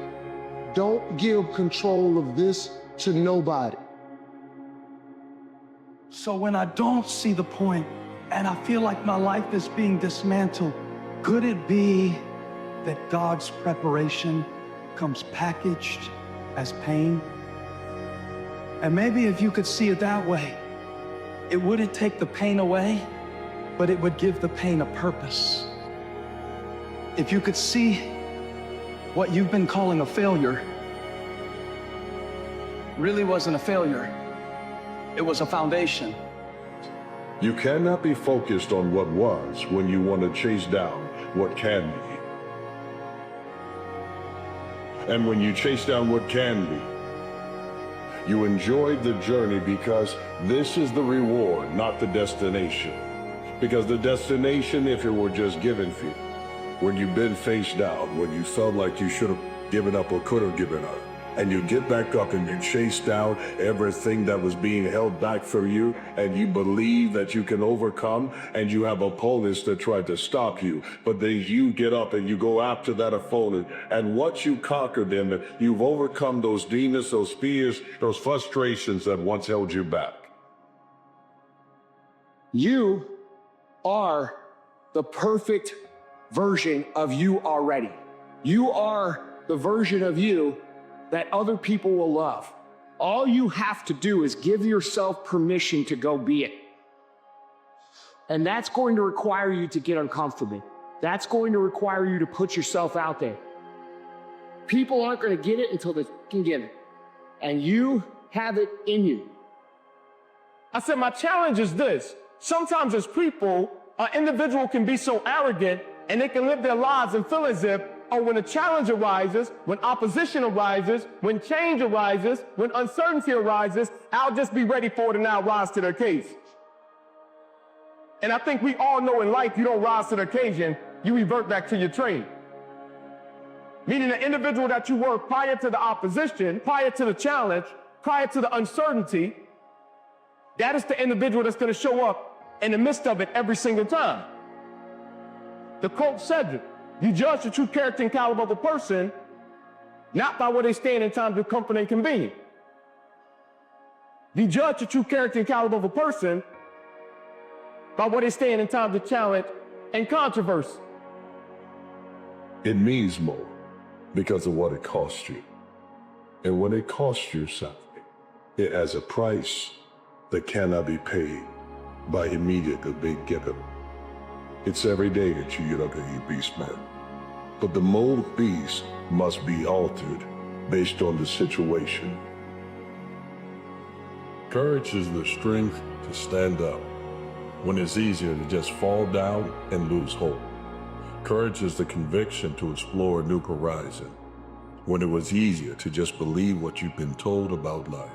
Don't give control of this to nobody. So when I don't see the point and I feel like my life is being dismantled, could it be that God's preparation comes packaged as pain? And maybe if you could see it that way, it wouldn't take the pain away, but it would give the pain a purpose. If you could see what you've been calling a failure really wasn't a failure, it was a foundation. You cannot be focused on what was when you want to chase down what can be. And when you chase down what can be, you enjoy the journey because this is the reward, not the destination. Because the destination, if it were just given for you, when you've been face down, when you felt like you should have given up or could have given up, and you get back up and you chase down everything that was being held back from you, and you believe that you can overcome, and you have opponents that try to stop you, but then you get up and you go after that opponent, and once you conquer them, you've overcome those demons, those fears, those frustrations that once held you back. You are the perfect version of you already. You are the version of you that other people will love. All you have to do is give yourself permission to go be it. And that's going to require you to get uncomfortable. That's going to require you to put yourself out there. People aren't going to get it until they can get it. And you have it in you. I said, my challenge is this. Sometimes as people, an individual can be so arrogant and they can live their lives and feel as if, oh, when a challenge arises, when opposition arises, when change arises, when uncertainty arises, I'll just be ready for it and I'll rise to the occasion. And I think we all know in life, you don't rise to the occasion, you revert back to your training. Meaning the individual that you were prior to the opposition, prior to the challenge, prior to the uncertainty, that is the individual that's going to show up in the midst of it every single time. The quote said it. You judge the true character and caliber of a person, not by where they stand in times of comfort and convenience. You judge the true character and caliber of a person by where they stand in times of challenge and controversy. It means more because of what it costs you. And when it costs you something, it has a price that cannot be paid by immediate or big given. It's every day that you get up and you beast man. But the mold beast must be altered based on the situation. Courage is the strength to stand up when it's easier to just fall down and lose hope. Courage is the conviction to explore a new horizon when it was easier to just believe what you've been told about life.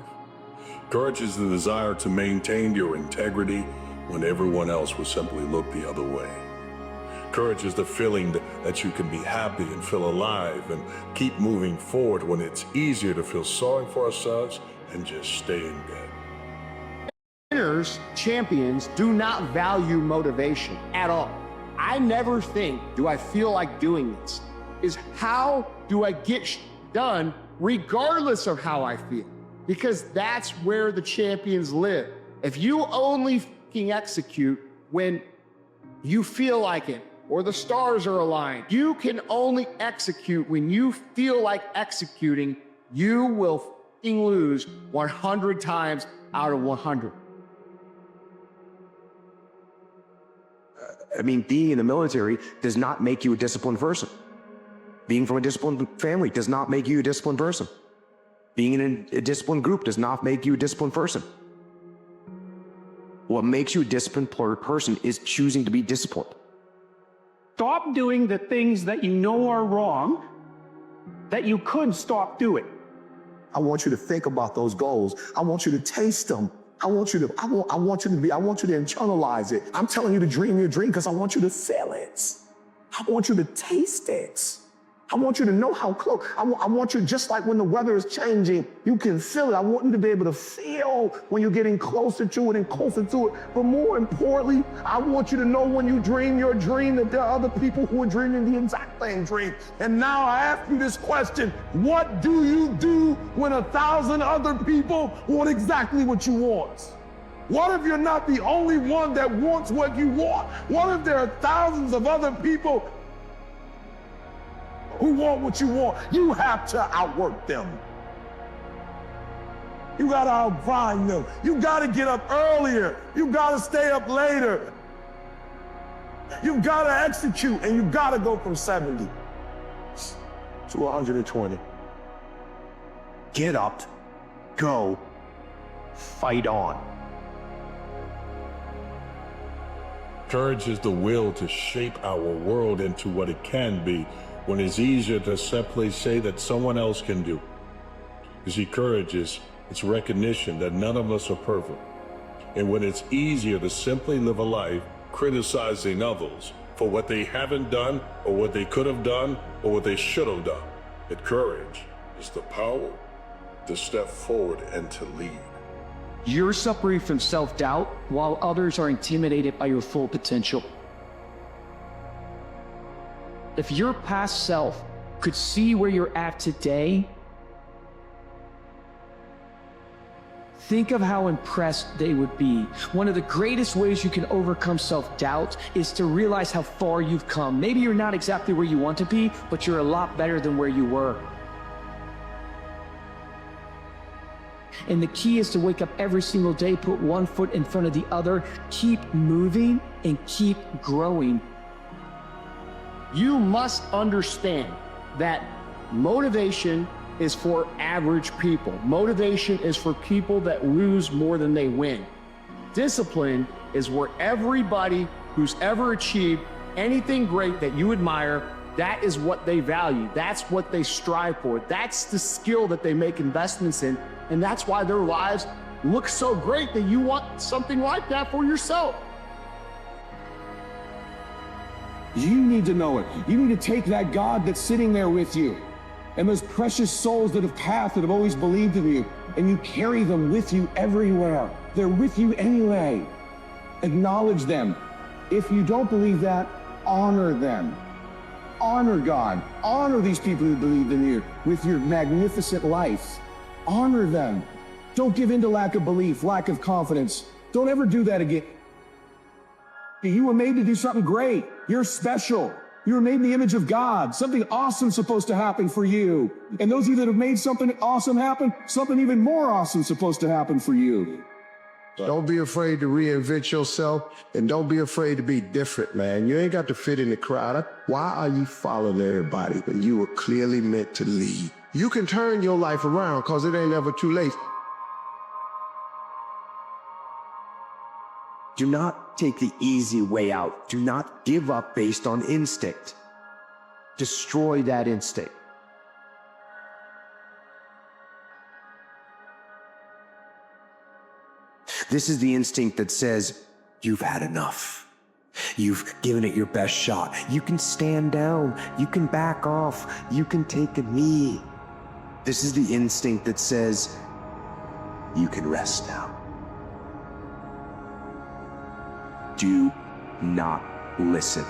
Courage is the desire to maintain your integrity when everyone else will simply look the other way. Courage is the feeling that you can be happy and feel alive and keep moving forward when it's easier to feel sorry for ourselves and just stay in bed. Winners, champions, do not value motivation at all. I never think, do I feel like doing this? Is how do I get done regardless of how I feel? Because that's where the champions live. If you only execute when you feel like it, or the stars are aligned, you can only execute when you feel like executing, you will lose 100 times out of 100. I mean, being in the military does not make you a disciplined person. Being from a disciplined family does not make you a disciplined person. Being in a disciplined group does not make you a disciplined person. What makes you a disciplined person is choosing to be disciplined. Stop doing the things that you know are wrong, that you could stop doing. I want you to think about those goals. I want you to taste them. I want you to internalize it. I'm telling you to dream your dream because I want you to feel it. I want you to taste it. I want you to know how close. I want you, just like when the weather is changing, you can feel it. I want you to be able to feel when you're getting closer to it and closer to it. But more importantly, I want you to know when you dream your dream that there are other people who are dreaming the exact same dream. And now I ask you this question: what do you do when 1,000 other people want exactly what you want? What if you're not the only one that wants what you want? What if there are thousands of other people who want what you want? You have to outwork them. You gotta outgrind them. You gotta get up earlier. You gotta stay up later. You gotta execute, and you gotta go from 70 to 120. Get up, go, fight on. Courage is the will to shape our world into what it can be when it's easier to simply say that someone else can do. You see, courage is it's recognition that none of us are perfect. And when it's easier to simply live a life criticizing others for what they haven't done or what they could have done or what they should have done, that courage is the power to step forward and to lead. You're suffering from self-doubt while others are intimidated by your full potential. If your past self could see where you're at today, Think of how impressed they would be. One of the greatest ways you can overcome self-doubt is to realize how far you've come. Maybe you're not exactly where you want to be, but you're a lot better than where you were. And the key is to wake up every single day, put one foot in front of the other, keep moving and keep growing. You must understand that motivation is for average people. Motivation is for people that lose more than they win. Discipline is where everybody who's ever achieved anything great that you admire, that is what they value. That's what they strive for. That's the skill that they make investments in. And that's why their lives look so great that you want something like that for yourself. You need to know it. You need to take that God that's sitting there with you and those precious souls that have passed, that have always believed in you, and you carry them with you everywhere. They're with you anyway. Acknowledge them. If you don't believe that, honor them. Honor God. Honor these people who believed in you with your magnificent life. Honor them. Don't give in to lack of belief, lack of confidence. Don't ever do that again. You were made to do something great. You're special. You were made in the image of God. Something awesome's supposed to happen for you. And those of you that have made something awesome happen, something even more awesome's supposed to happen for you. Don't be afraid to reinvent yourself, and don't be afraid to be different, man. You ain't got to fit in the crowd. Why are you following everybody when you were clearly meant to lead? You can turn your life around, because it ain't ever too late. Do not take the easy way out. Do not give up based on instinct. Destroy that instinct. This is the instinct that says, you've had enough. You've given it your best shot. You can stand down. You can back off. You can take a knee. This is the instinct that says, you can rest now. Do not listen,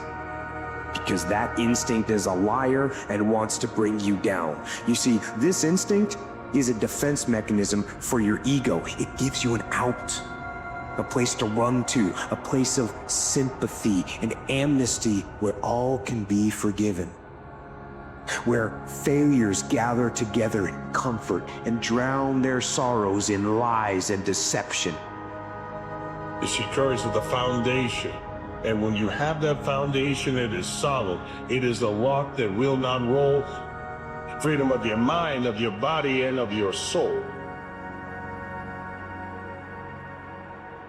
because that instinct is a liar and wants to bring you down. You see, this instinct is a defense mechanism for your ego. It gives you an out, a place to run to, a place of sympathy and amnesty where all can be forgiven, where failures gather together in comfort and drown their sorrows in lies and deception. It's occurs with the foundation. And when you have that foundation, it is solid. It is a rock that will not roll. Freedom of your mind, of your body, and of your soul.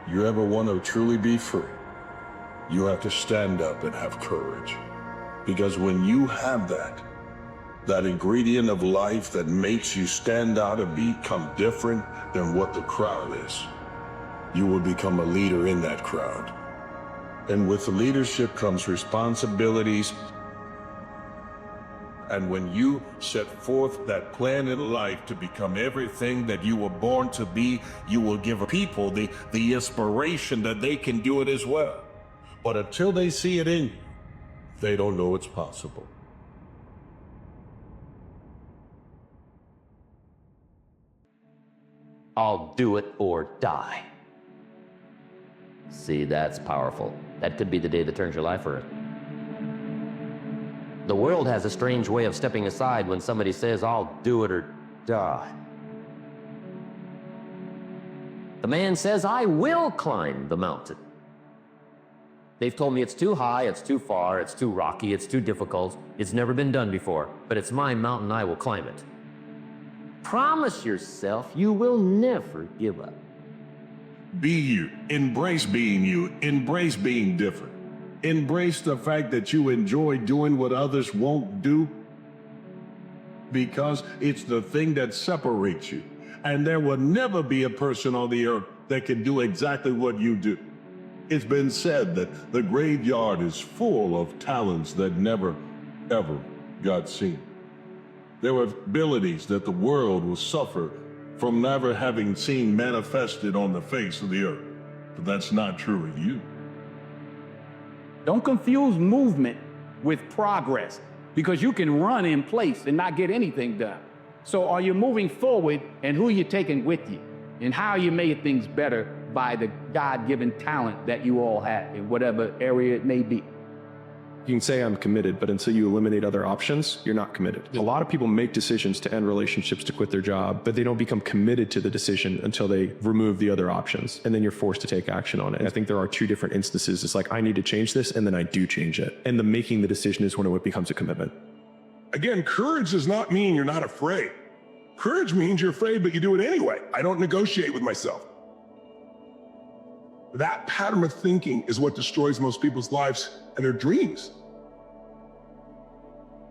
You ever want to truly be free, you have to stand up and have courage. Because when you have that ingredient of life that makes you stand out and become different than what the crowd is, you will become a leader in that crowd. And with leadership comes responsibilities. And when you set forth that plan in life to become everything that you were born to be, you will give people the inspiration that they can do it as well. But until they see it in you, they don't know it's possible. I'll do it or die. See, that's powerful. That could be the day that turns your life around. The world has a strange way of stepping aside when somebody says, I'll do it or die. The man says, I will climb the mountain. They've told me it's too high, it's too far, it's too rocky, it's too difficult, it's never been done before, but it's my mountain, I will climb it. Promise yourself you will never give up. Be you. Embrace being you. Embrace being different. Embrace the fact that you enjoy doing what others won't do, because it's the thing that separates you. And there will never be a person on the earth that can do exactly what you do. It's been said that the graveyard is full of talents that never, ever got seen. There are abilities that the world will suffer from never having seen manifested on the face of the earth. But that's not true of you. Don't confuse movement with progress, because you can run in place and not get anything done. So are you moving forward, and who are you taking with you? And how are you making things better? By the God-given talent that you all have in whatever area it may be. You can say I'm committed, but until you eliminate other options, you're not committed. A lot of people make decisions to end relationships, to quit their job, but they don't become committed to the decision until they remove the other options. And then you're forced to take action on it. I think there are two different instances. It's like, I need to change this, and then I do change it. And the making the decision is when it becomes a commitment. Again, courage does not mean you're not afraid. Courage means you're afraid, but you do it anyway. I don't negotiate with myself. That pattern of thinking is what destroys most people's lives and their dreams.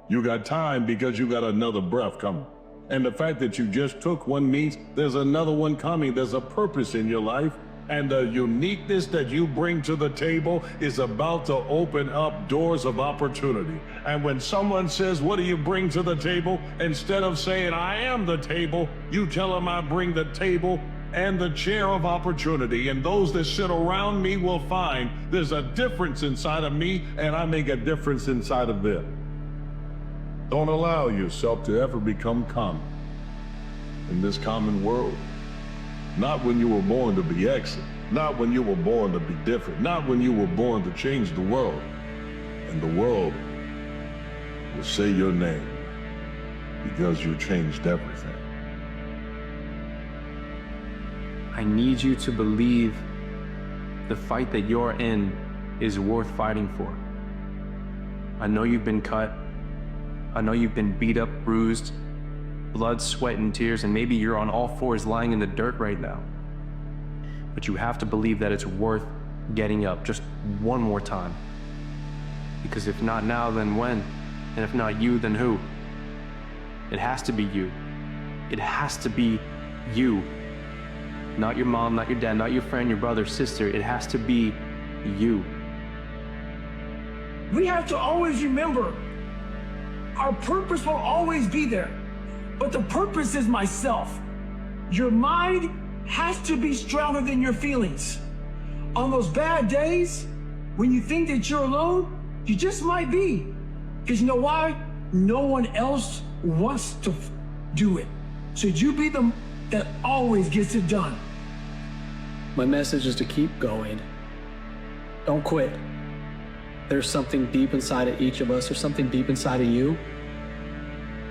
You got time because you got another breath coming. And the fact that you just took one means there's another one coming. There's a purpose in your life. And the uniqueness that you bring to the table is about to open up doors of opportunity. And when someone says, what do you bring to the table? Instead of saying, I am the table, you tell them I bring the table and the chair of opportunity. And those that sit around me will find there's a difference inside of me, and I make a difference inside of them. Don't allow yourself to ever become common in this common world. Not when you were born to be excellent, not when you were born to be different, not when you were born to change the world. And the world will say your name because you changed everything. I need you to believe the fight that you're in is worth fighting for. I know you've been cut. I know you've been beat up, bruised, blood, sweat, and tears, and maybe you're on all fours lying in the dirt right now. But you have to believe that it's worth getting up just one more time. Because if not now, then when? And if not you, then who? It has to be you. It has to be you. Not your mom, not your dad, not your friend, your brother, sister. It has to be you. We have to always remember our purpose will always be there, but the purpose is myself. Your mind has to be stronger than your feelings. On those bad days, when you think that you're alone, you just might be. Because you know why? No one else wants to do it. So you be the that always gets it done. My message is to keep going. Don't quit. There's something deep inside of each of us, there's something deep inside of you.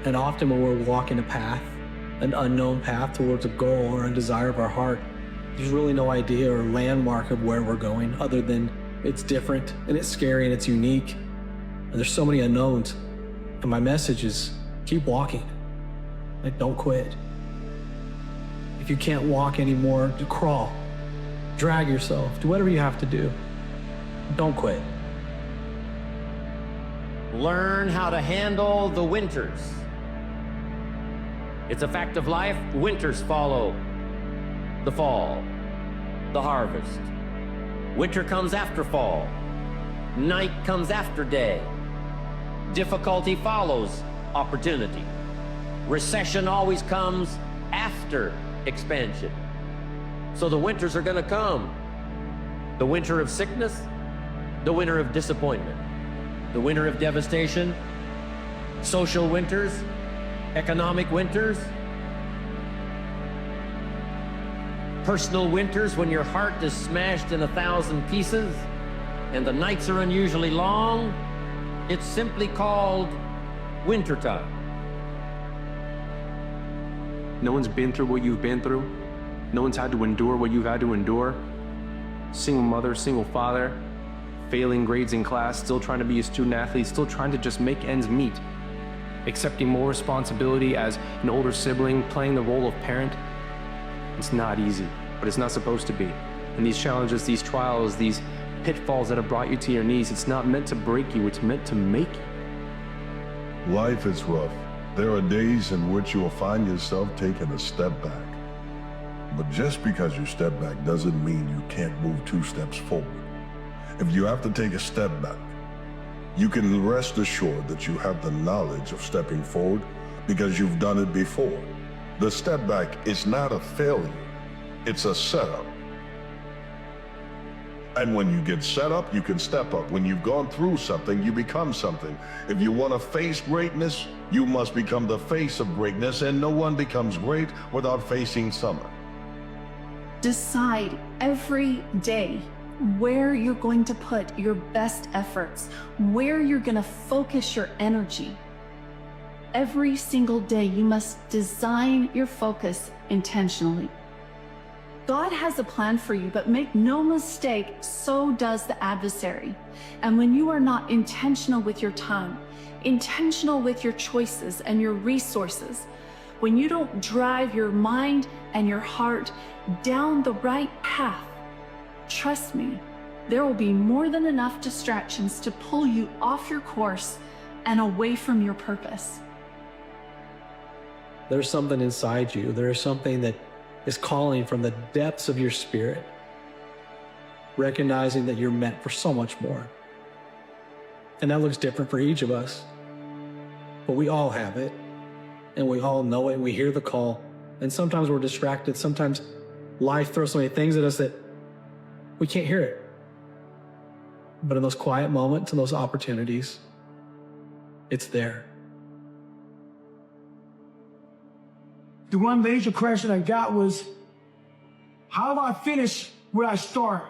And often when we're walking a path, an unknown path towards a goal or a desire of our heart, there's really no idea or landmark of where we're going other than it's different and it's scary and it's unique. And there's so many unknowns. And my message is keep walking. Like, don't quit. If you can't walk anymore, crawl. Drag yourself. Do whatever you have to do. Don't quit. Learn how to handle the winters. It's a fact of life. Winters follow the fall, the harvest. Winter comes after fall. Night comes after day. Difficulty follows opportunity. Recession always comes after expansion. So the winters are going to come. The winter of sickness, the winter of disappointment, the winter of devastation, social winters, economic winters, personal winters when your heart is smashed in 1,000 pieces and the nights are unusually long. It's simply called wintertime. No one's been through what you've been through. No one's had to endure what you've had to endure. Single mother, single father, failing grades in class, still trying to be a student athlete, still trying to just make ends meet. Accepting more responsibility as an older sibling, playing the role of parent. It's not easy, but it's not supposed to be. And these challenges, these trials, these pitfalls that have brought you to your knees, it's not meant to break you, it's meant to make you. Life is rough. There are days in which you will find yourself taking a step back. But just because you step back doesn't mean you can't move 2 steps forward. If you have to take a step back, you can rest assured that you have the knowledge of stepping forward because you've done it before. The step back is not a failure, it's a setup. And when you get set up, you can step up. When you've gone through something, you become something. If you want to face greatness, you must become the face of greatness, and no one becomes great without facing someone. Decide every day where you're going to put your best efforts, where you're going to focus your energy. Every single day, you must design your focus intentionally. God has a plan for you, but make no mistake, so does the adversary. And when you are not intentional with your tongue, intentional with your choices and your resources, when you don't drive your mind and your heart down the right path, trust me, there will be more than enough distractions to pull you off your course and away from your purpose. There's something inside you. There's something that is calling from the depths of your spirit, recognizing that you're meant for so much more. And that looks different for each of us, but we all have it, and we all know it, and we hear the call. And sometimes we're distracted. Sometimes life throws so many things at us that we can't hear it. But in those quiet moments and those opportunities, it's there. The one major question I got was, how do I finish where I start?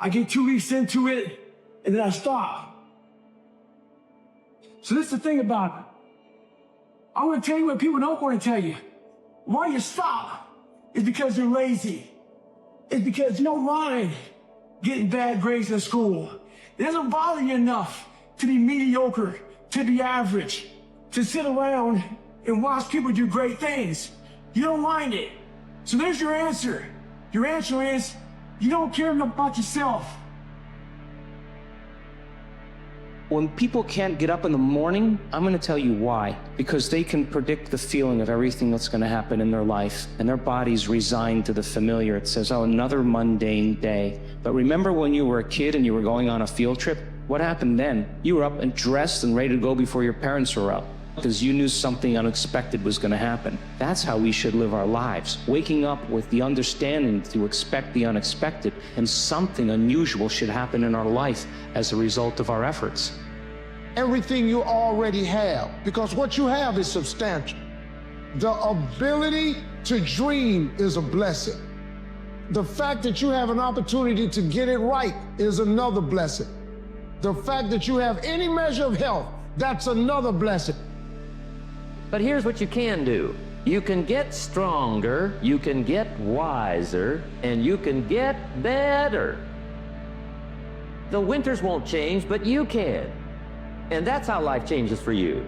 I get 2 weeks into it, and then I stop. So this is the thing about it. I'm gonna tell you what people don't want to tell you. Why you stop is because you're lazy. It's because you don't mind getting bad grades in school. It doesn't bother you enough to be mediocre, to be average, to sit around and watch people do great things. You don't mind it. So there's your answer. Your answer is, you don't care enough about yourself. When people can't get up in the morning, I'm going to tell you why. Because they can predict the feeling of everything that's going to happen in their life, and their body's resigned to the familiar. It says, oh, another mundane day. But remember when you were a kid and you were going on a field trip? What happened then? You were up and dressed and ready to go before your parents were up, because you knew something unexpected was going to happen. That's how we should live our lives, waking up with the understanding to expect the unexpected, and something unusual should happen in our life as a result of our efforts. Everything you already have, because what you have is substantial. The ability to dream is a blessing. The fact that you have an opportunity to get it right is another blessing. The fact that you have any measure of health, that's another blessing. But here's what you can do. You can get stronger, you can get wiser, and you can get better. The winters won't change, but you can. And that's how life changes for you.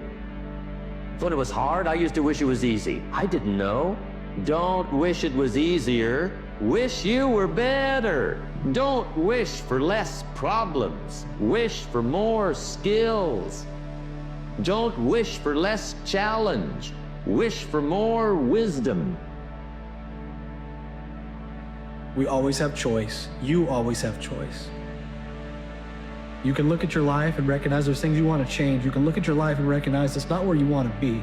When it was hard, I used to wish it was easy. I didn't know. Don't wish it was easier. Wish you were better. Don't wish for less problems. Wish for more skills. Don't wish for less challenge. Wish for more wisdom. We always have choice. You always have choice. You can look at your life and recognize there's things you want to change. You can look at your life and recognize it's not where you want to be.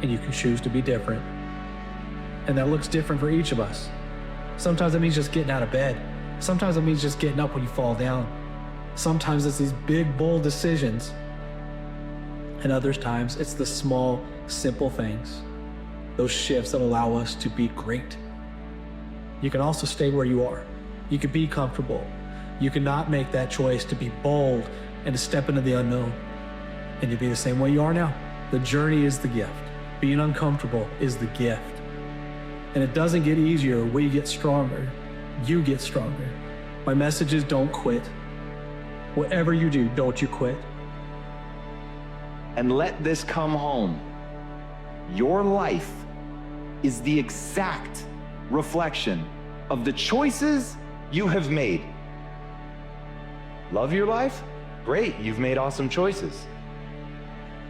And you can choose to be different. And that looks different for each of us. Sometimes it means just getting out of bed. Sometimes it means just getting up when you fall down. Sometimes it's these big, bold decisions. And other times it's the small, simple things, those shifts that allow us to be great. You can also stay where you are. You can be comfortable. You cannot make that choice to be bold and to step into the unknown and to be the same way you are now. The journey is the gift. Being uncomfortable is the gift. And it doesn't get easier. We get stronger. You get stronger. My message is don't quit. Whatever you do, don't you quit. And let this come home. Your life is the exact reflection of the choices you have made. Love your life? Great, you've made awesome choices.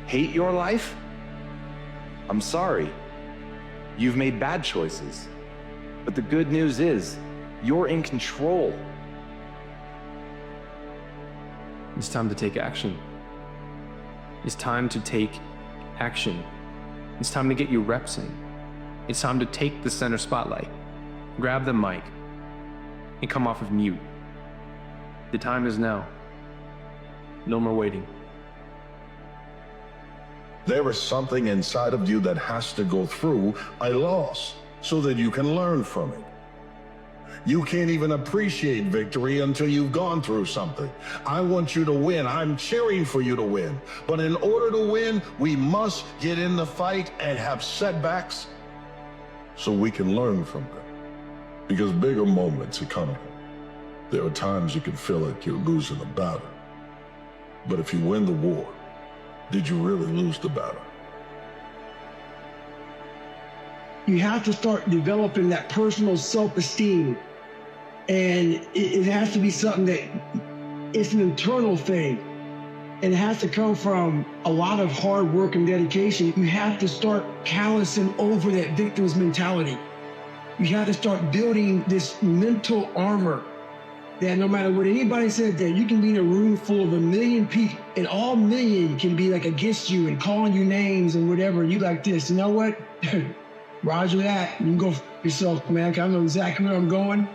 Hate your life? I'm sorry, you've made bad choices. But the good news is, you're in control. It's time to take action. It's time to take action. It's time to get your reps in. It's time to take the center spotlight, grab the mic, and come off of mute. The time is now. No more waiting. There is something inside of you that has to go through a loss so that you can learn from it. You can't even appreciate victory until you've gone through something. I want you to win. I'm cheering for you to win. But in order to win, we must get in the fight and have setbacks so we can learn from them. Because bigger moments are coming. There are times you can feel like you're losing a battle. But if you win the war, did you really lose the battle? You have to start developing that personal self-esteem. And it has to be something that it's an internal thing. And it has to come from a lot of hard work and dedication. You have to start callousing over that victim's mentality. You have to start building this mental armor that no matter what anybody says, that you can be in a room full of 1 million people and all million can be like against you and calling you names and whatever. And you like this, you know what? Roger that. You can go for yourself, man. I know exactly where I'm going.